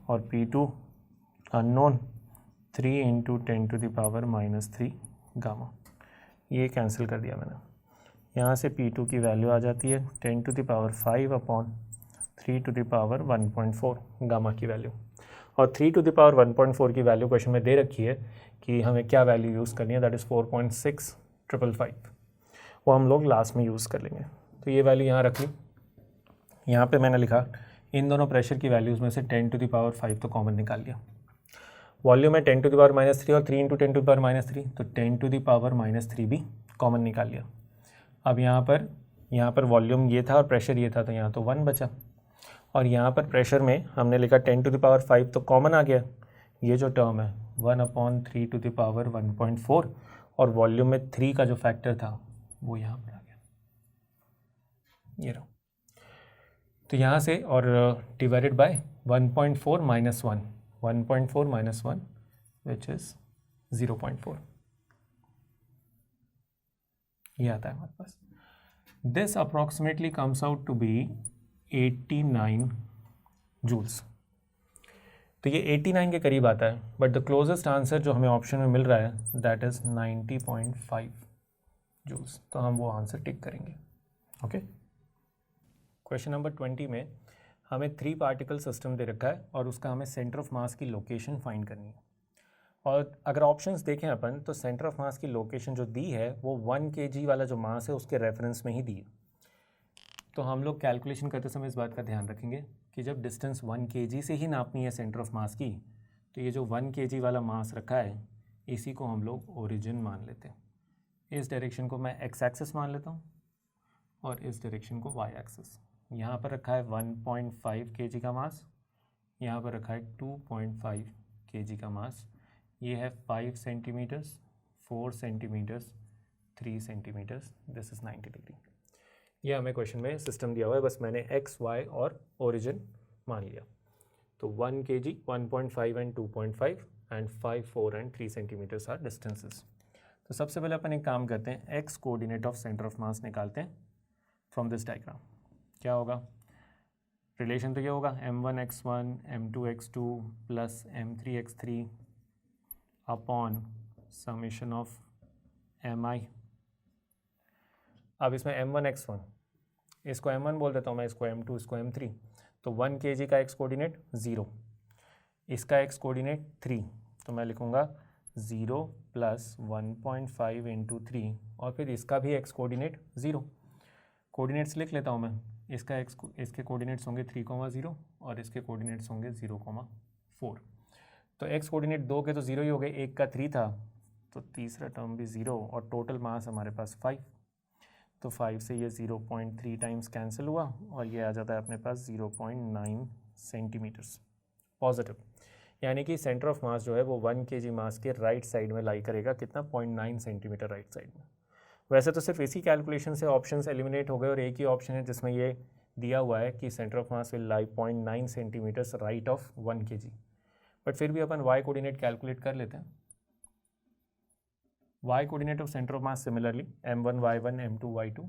और P2 अननोन 3 × 10⁻³ गामा। ये कैंसिल कर दिया मैंने, यहाँ से P2 की वैल्यू आ जाती है 10⁵ अपॉन 3⁻1.4 गामा की वैल्यू। और 3⁻1.4 की वैल्यू क्वेश्चन में दे रखी है कि हमें क्या वैल्यू यूज़ करनी है, दैट इज़ 4.6555। वो हम लोग लास्ट में यूज़ कर लेंगे। तो ये वैल्यू यहाँ रख ली। यहाँ पे मैंने लिखा इन दोनों प्रेशर की वैल्यूज़ में से 10⁵ तो कॉमन निकाल लिया। वॉल्यूम है 10⁻³ और 3 × 10⁻³ तो 10⁻³ भी कॉमन निकाल लिया। अब यहाँ पर वॉल्यूम ये था और प्रेशर ये था, तो यहाँ तो 1 बचा। और यहाँ पर प्रेशर में हमने लिखा 10⁵ तो कॉमन आ गया। ये जो टर्म है 1/3⁻1.4 और वॉल्यूम में 3 का जो फैक्टर था वो यहाँ पर आ गया, ये रहा। तो यहाँ से और डिवाइडेड बाय 1.4 - 1, 1.4 - 1 विच इज़ 0.4, ये आता है हमारे पास। This approximately comes out to be 89 joules. तो ये 89 के करीब आता है, बट द क्लोजेस्ट आंसर जो हमें ऑप्शन में मिल रहा है दैट इज़ 90.5 जूल्स। तो हम वो आंसर टिक करेंगे। ओके, क्वेश्चन नंबर 20 में हमें 3 पार्टिकल सिस्टम दे रखा है और उसका हमें सेंटर ऑफ मास की लोकेशन फाइंड करनी है। और अगर ऑप्शंस देखें अपन तो सेंटर ऑफ मास की लोकेशन जो दी है वो 1 kg वाला जो मास है उसके रेफरेंस में ही दी है। तो हम लोग कैलकुलेशन करते समय इस बात का ध्यान रखेंगे कि जब डिस्टेंस 1 kg से ही नापनी है सेंटर ऑफ मास की, तो ये जो 1 kg वाला मास रखा है इसी को हम लोग ओरिजिन मान लेते हैं। इस डायरेक्शन को मैं एक्स एक्सिस मान लेता हूँ और इस डायरेक्शन को वाई एक्सिस। यहाँ पर रखा है 1.5 kg का मास, यहाँ पर रखा है 2.5 kg का मास। ये है 5 centimetres, 4 centimetres, 3 centimetres, this is 90 degree. ये हमें क्वेश्चन में सिस्टम दिया हुआ है, बस मैंने एक्स वाई और ओरिजिन मान लिया। तो 1 kg, 1.5 and 2.5 and 5, 4 and 3 centimetres are distances. तो सबसे पहले अपन एक काम करते हैं, x coordinate of centre of mass निकालते हैं फ्रॉम दिस डायग्राम। क्या होगा रिलेशन? तो ये होगा m1x1 m2x2 plus m3x3 upon summation of mi। अब इसमें m1x1, इसको m1 बोल देता हूँ मैं, इसको m2, इसको m3। तो 1 kg का x कोऑर्डिनेट 0, इसका x कोऑर्डिनेट 3, तो मैं लिखूँगा 0 प्लस 1.5 इंटू 3 और फिर इसका भी x कोऑर्डिनेट 0। कोऑर्डिनेट्स लिख लेता हूँ मैं, इसके कोऑर्डिनेट्स होंगे 3,0 और इसके कोऑर्डिनेट्स होंगे 0,4। तो x कोऑर्डिनेट 2 के तो 0 ही हो गए, एक का 3 था तो तीसरा टर्म भी 0 और टोटल मास हमारे पास 5। तो 5 से ये 0.3 टाइम्स कैंसिल हुआ और ये आ जाता है अपने पास 0.9 सेंटीमीटर्स पॉजिटिव। यानी कि सेंटर ऑफ मास जो है वो 1 kg मास के राइट साइड में लाई करेगा, कितना 0.9 सेंटीमीटर राइट साइड में। वैसे तो सिर्फ इसी कैलकुलेशन से ऑप्शंस एलिमिनेट हो गए और एक ही ऑप्शन है जिसमें ये दिया हुआ है कि centre of mass will lie 0.9 centimetres right of 1 kg। But फिर भी अपन वाई कोऑर्डिनेट कैलकुलेट कर लेते हैं। y coordinate of center of mass similarly m1 y1 m2 y2।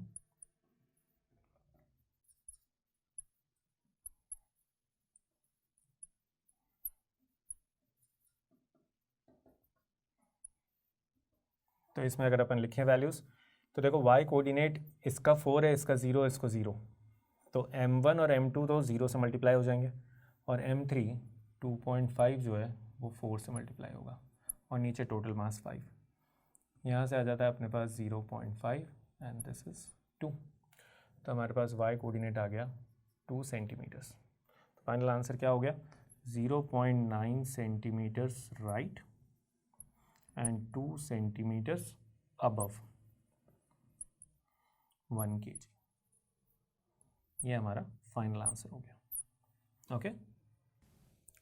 तो इसमें अगर अपन लिखें वैल्यूज़ तो देखो y कोऑर्डिनेट इसका 4 है, इसका 0, इसको 0, तो m1 और m2 तो 0 से मल्टीप्लाई हो जाएंगे और m3 2.5 जो है वो 4 से मल्टीप्लाई होगा और नीचे टोटल मास 5। यहाँ से आ जाता है अपने पास 0.5 एंड दिस इज़ 2। तो हमारे पास y कोऑर्डिनेट आ गया 2 सेंटीमीटर्स। तो फाइनल आंसर क्या हो गया 0.9 centimetres right and 2 centimetres above 1 kg। ये हमारा फाइनल आंसर हो गया। Okay,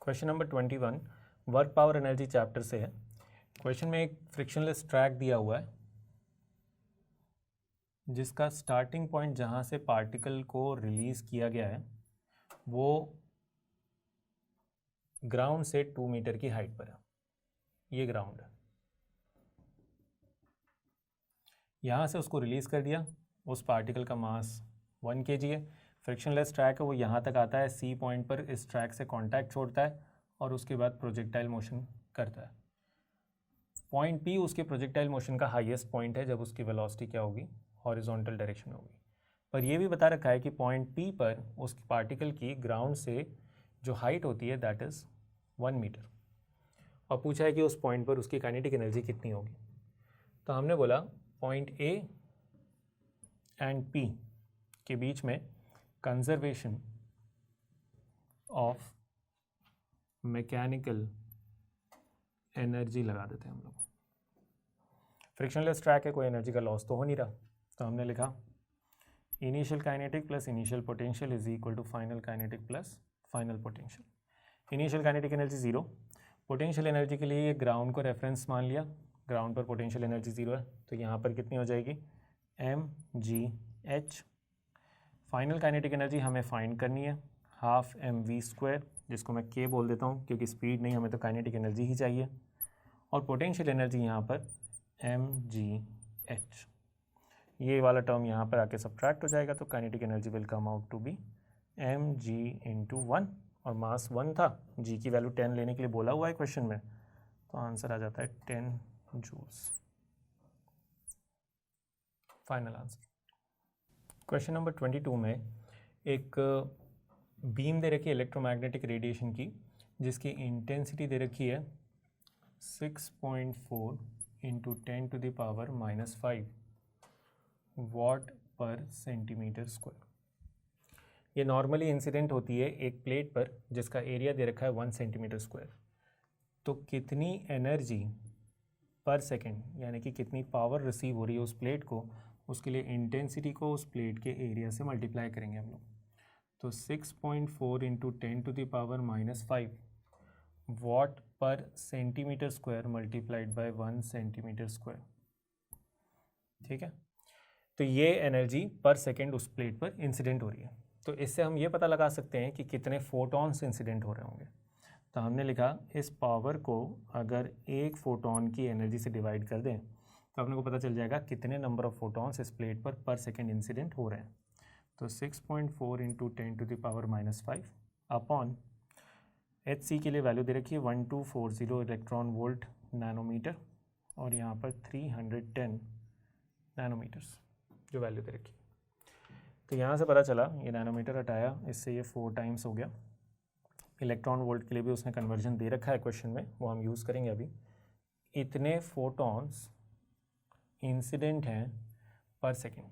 question number 21 work power energy chapter से है। क्वेश्चन में एक फ्रिक्शनलेस ट्रैक दिया हुआ है जिसका स्टार्टिंग पॉइंट जहाँ से पार्टिकल को रिलीज़ किया गया है वो ग्राउंड से 2 मीटर की हाइट पर है। ये ग्राउंड है, यहाँ से उसको रिलीज़ कर दिया। उस पार्टिकल का मास 1 kg है। फ्रिक्शनलेस ट्रैक है वो यहाँ तक आता है, सी पॉइंट पर इस ट्रैक से कांटेक्ट छोड़ता है और उसके बाद प्रोजेक्टाइल मोशन करता है। पॉइंट पी उसके प्रोजेक्टाइल मोशन का हाईएस्ट पॉइंट है जब उसकी वेलोसिटी क्या होगी, हॉरिजॉन्टल डायरेक्शन होगी। पर यह भी बता रखा है कि पॉइंट पी पर उस पार्टिकल की ग्राउंड से जो हाइट होती है दैट इज़ 1 मीटर और पूछा है कि उस पॉइंट पर उसकी काइनेटिक एनर्जी कितनी होगी। तो हमने बोला पॉइंट ए एंड पी के बीच में कंजर्वेशन ऑफ मैकेनिकल एनर्जी लगा देते हैं हम लोग। फ्रिक्शनलेस ट्रैक है, कोई एनर्जी का लॉस तो हो नहीं रहा, तो हमने लिखा initial kinetic plus initial potential is equal to final kinetic plus final potential. Initial kinetic energy 0, potential energy के लिए ये ग्राउंड को रेफरेंस मान लिया, ग्राउंड पर पोटेंशियल एनर्जी 0 है, तो यहाँ पर कितनी हो जाएगी mgh। फाइनल काइनेटिक एनर्जी हमें फाइंड करनी है 12 mv², जिसको मैं k बोल देता हूँ क्योंकि स्पीड नहीं, हमें तो काइनेटिक एनर्जी ही चाहिए। और पोटेंशियल एनर्जी यहाँ पर mgh। ये वाला टर्म यहाँ पर आके सब्ट्रैक्ट हो जाएगा, तो kinetic energy will come out to be mg into 1 और मास 1 था, g की वैल्यू 10 लेने के लिए बोला हुआ है क्वेश्चन में, तो आंसर आ जाता है 10 joules. Final answer. Question number 22 में एक बीम दे रखी है इलेक्ट्रोमैग्नेटिक रेडिएशन की, जिसकी इंटेंसिटी दे रखी है 6.4 इंटू 10⁻⁻5 वॉट पर सेंटीमीटर स्क्वायर। ये नॉर्मली इंसिडेंट होती है एक प्लेट पर जिसका एरिया दे रखा है 1 सेंटीमीटर स्क्वायर। तो कितनी एनर्जी पर सेकेंड, यानी कि कितनी पावर रिसीव हो रही है उस प्लेट को, उसके लिए इंटेंसिटी को उस प्लेट के एरिया से मल्टीप्लाई करेंगे हम लोग। तो 6.4 इंटू 10⁻⁻5 वॉट पर centimetre square multiplied by 1 centimetre square. ठीक है, तो ये एनर्जी पर सेकेंड उस प्लेट पर इंसिडेंट हो रही है। तो इससे हम ये पता लगा सकते हैं कि कितने फोटॉन्स इंसिडेंट हो रहे होंगे। तो हमने लिखा इस पावर को अगर एक फोटोन की एनर्जी से डिवाइड कर दें तो अपने को पता चल जाएगा कितने नंबर ऑफ फोटॉन्स इस प्लेट पर सेकेंड इंसिडेंट हो रहे हैं। तो 6.4 इंटू 10⁻⁻5 अपॉन HC के लिए वैल्यू दे रखी है 1240 इलेक्ट्रॉन वोल्ट नैनोमीटर, और यहाँ पर 310 नैनोमीटर्स जो वैल्यू दे रखी। तो यहाँ से पता चला, ये नैनोमीटर हटाया, इससे ये 4 टाइम्स हो गया। इलेक्ट्रॉन वोल्ट के लिए भी उसने कन्वर्जन दे रखा है क्वेश्चन में, वो हम यूज़ करेंगे अभी। इतने फोटॉन्स इंसिडेंट हैं पर सेकेंड।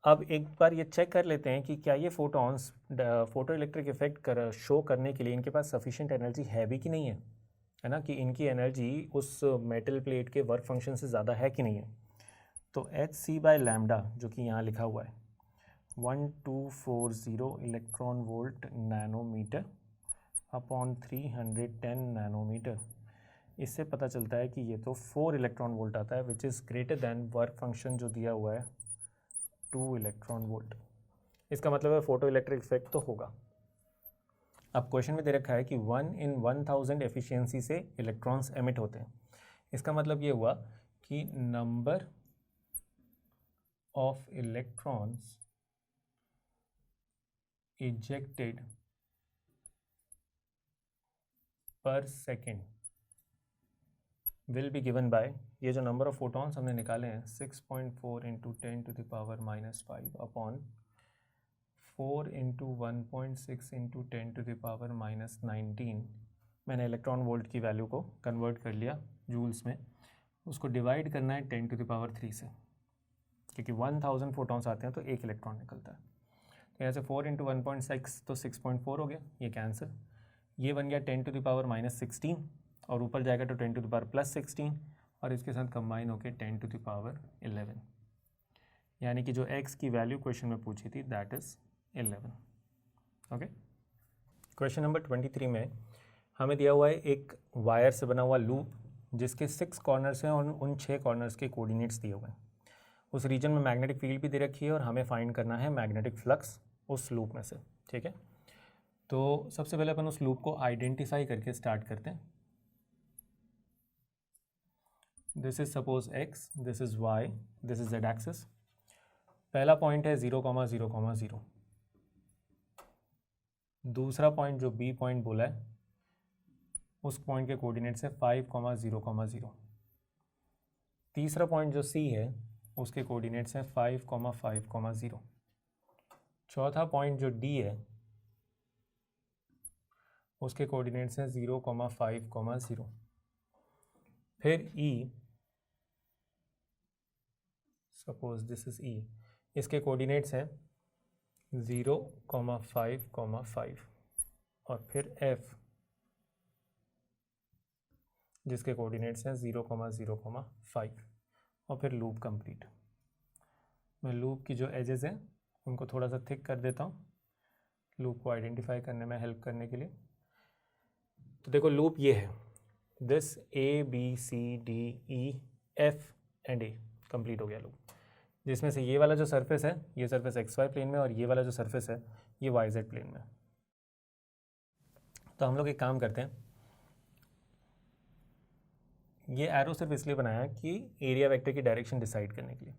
अब एक बार ये चेक कर लेते हैं कि क्या ये photons photo electric effect show करने के लिए इनके पास सफिशिएंट एनर्जी है भी कि नहीं है ना, कि इनकी एनर्जी उस मेटल प्लेट के वर्क फंक्शन से ज़्यादा है कि नहीं है। तो HC/λ जो कि यहाँ लिखा हुआ है 1240 electron volt nanometre upon 310 nanometre, इससे पता चलता है कि ये तो 4 इलेक्ट्रॉन वोल्ट आता है, which is greater than work function जो दिया हुआ है 2 इलेक्ट्रॉन वोल्ट। इसका मतलब है फोटो इलेक्ट्रिक इफेक्ट तो होगा। अब क्वेश्चन में दे रखा है कि 1 in 1000 एफिशिएंसी से इलेक्ट्रॉन्स एमिट होते हैं। इसका मतलब ये हुआ कि नंबर ऑफ इलेक्ट्रॉन्स इजेक्टेड पर second will be given by, ये जो नंबर ऑफ फोटॉन्स हमने निकाले हैं 6.4 इंटू 10⁻⁻5 अपॉन 4 इंटू 1.6 इंटू 10⁻⁻19। मैंने इलेक्ट्रॉन वोल्ट की वैल्यू को कन्वर्ट कर लिया जूल्स में, उसको डिवाइड करना है 10⁻3 से, क्योंकि 1000 फोटॉन्स आते हैं तो एक इलेक्ट्रॉन निकलता है। तो यहाँ से 4 इंटू 1.6 तो 6.4 हो गया, ये कैंसिल। ये बन गया 10⁻⁻16 और ऊपर जाएगा तो 10⁻+16 और इसके साथ कंबाइन होकर 10⁻11, यानी कि जो x की वैल्यू क्वेश्चन में पूछी थी that is 11। Okay, question number 23 में हमें दिया हुआ है एक वायर से बना हुआ लूप जिसके 6 कॉर्नर्स हैं और उन 6 कॉर्नर्स के कोऑर्डिनेट्स दिए हुए हैं। उस रीजन में मैग्नेटिक फील्ड भी दे रखी है और हमें फाइंड करना है मैग्नेटिक फ्लक्स उस लूप में से। ठीक है, तो सबसे पहले अपन उस लूप को आइडेंटिफाई करके स्टार्ट करते हैं। This is suppose x, this is y, this is z axis. पहला पॉइंट है 0,0,0। दूसरा पॉइंट जो b पॉइंट बोला है उस पॉइंट के कोऑर्डिनेट्स है 5,0,0। तीसरा पॉइंट जो c है उसके कोऑर्डिनेट्स हैं 5,5,0। चौथा पॉइंट जो d है उसके कोऑर्डिनेट्स हैं 0,5,0। फिर e, suppose this is e, इसके कोऑर्डिनेट्स हैं 0,5,5 और फिर f जिसके कोऑर्डिनेट्स हैं 0,0,5 और फिर लूप कंप्लीट। मैं लूप की जो एजेस हैं उनको थोड़ा सा थिक कर देता हूँ लूप को आइडेंटिफाई करने में हेल्प करने के लिए। तो देखो लूप ये है, this ABCDEF and A complete हो गया लूप, जिसमें से ये वाला जो सरफेस है ये सरफेस XY प्लेन में और ये वाला जो सरफेस है ये YZ प्लेन में। तो हम लोग एक काम करते हैं, ये एरो सिर्फ इसलिए बनाया कि एरिया वेक्टर की डायरेक्शन डिसाइड करने के लिए।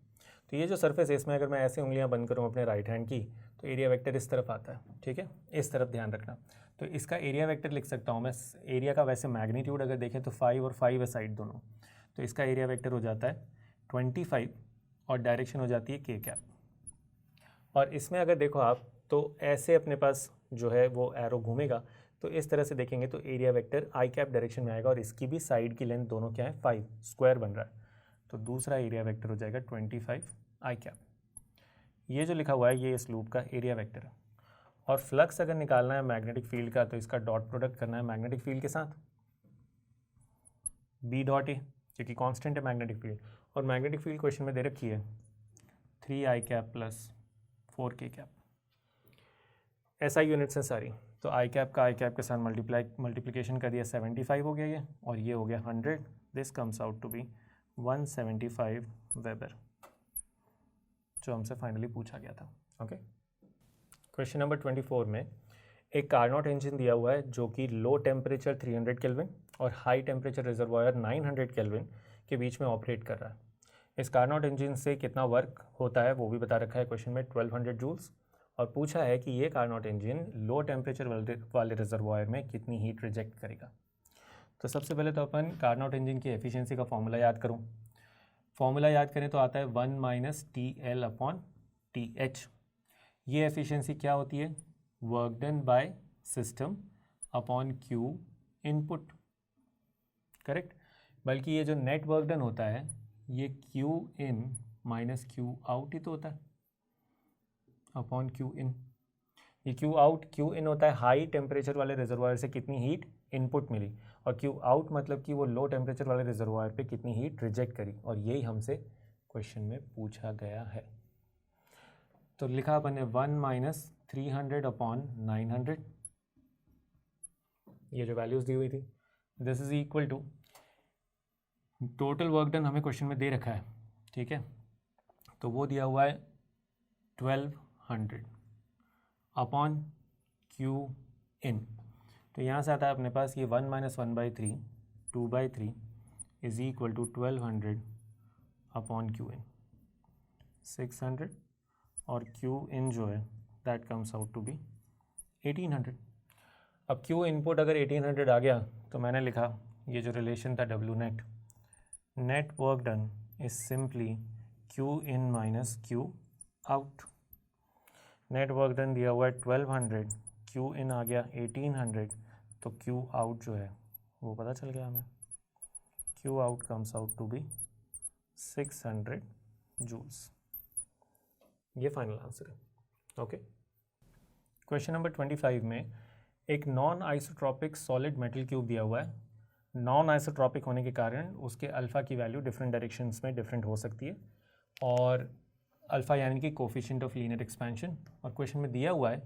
तो ये जो सरफेस है इसमें अगर मैं ऐसे उंगलियां बंद करूं अपने राइट हैंड की तो एरिया वेक्टर इस तरफ आता है। ठीक है, इस तरफ ध्यान रखना। तो इसका एरिया वेक्टर लिख सकता हूं मैं, एरिया का वैसे मैग्नीट्यूड अगर देखें तो 5 और 5 है साइड दोनों, तो इसका एरिया वेक्टर हो जाता है 25 और डायरेक्शन हो जाती है k कैप। और इसमें अगर देखो आप तो ऐसे अपने पास जो है वो एरो घूमेगा, तो इस तरह से देखेंगे तो area vector I cap direction में आएगा और इसकी भी साइड की लेंथ दोनों क्या है 5 स्क्वायर बन रहा है, तो दूसरा एरिया वेक्टर हो जाएगा 25 आई कैप। ये जो लिखा हुआ है ये इस लूप का एरिया वेक्टर है। और फ्लक्स अगर निकालना है मैग्नेटिक फील्ड का तो इसका डॉट प्रोडक्ट करना है मैग्नेटिक फील्ड के साथ, बी डॉट ए क्योंकि कांस्टेंट है मैग्नेटिक फील्ड, और मैग्नेटिक फील्ड क्वेश्चन में दे रखी है 3 आई कैप प्लस 4 के कैप। ऐसा यूनिट्स हैं सारी, तो आई कैप का आई कैप के साथ मल्टीप्लिकेशन कर दिया 75 हो गया ये, और ये हो गया 100, this comes out to be 175 weber, जो हमसे फाइनली पूछा गया था। ओके, क्वेश्चन नंबर 24 में एक कार्नोट इंजन दिया हुआ है जो कि लो टेम्परेचर 300 केल्विन और हाई टेम्परेचर रिजर्वायर 900 केल्विन के बीच में ऑपरेट कर रहा है। इस कार्नोट इंजन से कितना वर्क होता है वो भी बता रखा है क्वेश्चन में 1200 जूल्स, और पूछा है कि ये कार्नोट इंजन लो टेम्परेचर वाले रिजर्वायर में कितनी हीट रिजेक्ट करेगा। तो सबसे पहले तो अपन कार्नोट इंजन की एफिशिएंसी का फॉर्मूला याद करूँ। फॉर्मूला याद करें तो आता है 1 माइनस TL/TH। ये एफिशिएंसी क्या होती है, work done by system upon Q input, correct. बल्कि ये जो नेट वर्क डन होता है ये Q in minus Q out ही तो होता है अपॉन क्यू इन। ये क्यू आउट क्यू इन होता है हाई टेम्परेचर वाले रिजर्वायर से कितनी हीट इनपुट मिली, और क्यू आउट मतलब कि वो लो टेम्परेचर वाले रिजर्वायर पे कितनी हीट रिजेक्ट करी, और यही हमसे क्वेश्चन में पूछा गया है। तो लिखा अपन ने 1 माइनस 300/900, ये जो वैल्यूज़ दी हुई थी, this is equal to total work done हमें क्वेश्चन में दे रखा है, ठीक है, तो वो दिया हुआ है 1200 अपॉन क्यू इन। तो यहाँ से आता है अपने पास ये 1 माइनस 1/3 2/3 is equal to 1200 upon Q in 600, और क्यू इन जो है that comes out to be 1800। अब क्यू इनपुट अगर 1800 आ गया तो मैंने लिखा ये जो रिलेशन था W net, net work done is simply Q in minus Q out. Net work done दिया हुआ है 1200, क्यू इन आ गया 1800, तो क्यू आउट जो है वो पता चल गया हमें, Q out comes out to be 600 joules. ये फाइनल आंसर है। ओके, क्वेश्चन नंबर 25 में एक non isotropic solid metal cube दिया हुआ है। नॉन आइसोट्रॉपिक होने के कारण उसके अल्फ़ा की वैल्यू डिफरेंट डायरेक्शंस में डिफरेंट हो सकती है, और अल्फ़ा यानी कि कोफिशिएंट ऑफ लीनियर एक्सपेंशन, और क्वेश्चन में दिया हुआ है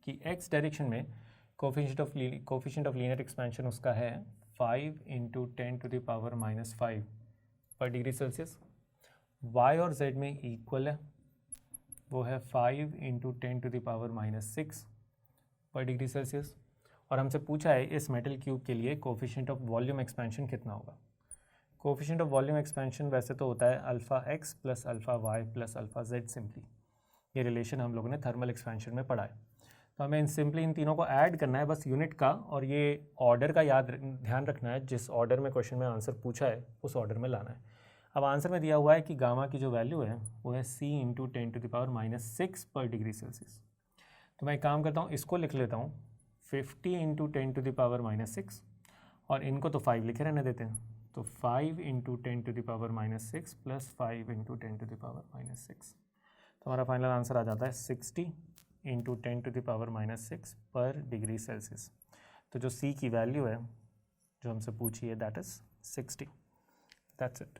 कि एक्स डायरेक्शन में कोफिशिएंट ऑफ लीनियर एक्सपेंशन उसका है 5 × 10⁻⁻5 पर डिग्री सेल्सियस। वाई और जेड में इक्वल है, वो है 5 × 10⁻⁻6 पर डिग्री सेल्सियस, और हमसे पूछा है इस मेटल क्यूब के लिए कोफिशिएंट ऑफ वॉल्यूम एक्सपेंशन कितना होगा। कोफिशिएंट ऑफ वॉल्यूम एक्सपेंशन वैसे तो होता है alpha x plus alpha y plus alpha z simply, ये रिलेशन हम लोगों ने थर्मल एक्सपेंशन में पढ़ा है। तो हमें इन तीनों को ऐड करना है बस यूनिट का, और ये ऑर्डर का ध्यान रखना है, जिस ऑर्डर में क्वेश्चन में आंसर पूछा है उस ऑर्डर में लाना है। अब आंसर में दिया हुआ है कि गामा की जो वैल्यू है वो है c × 10⁻⁻6 पर डिग्री सेल्सियस। तो मैं एक काम करता हूँ, इसको लिख लेता हूँ 50 × 10⁻�6, और इनको तो 5 लिखे रहने देते हैं, तो 5 × 10⁻⁻6 प्लस 5 × 10⁻⁻6, तो हमारा फाइनल आंसर आ जाता है 60 × 10⁻⁻6 पर डिग्री सेल्सियस। तो जो c की वैल्यू है जो हमसे पूछी है दैट इज़ 60। That's it.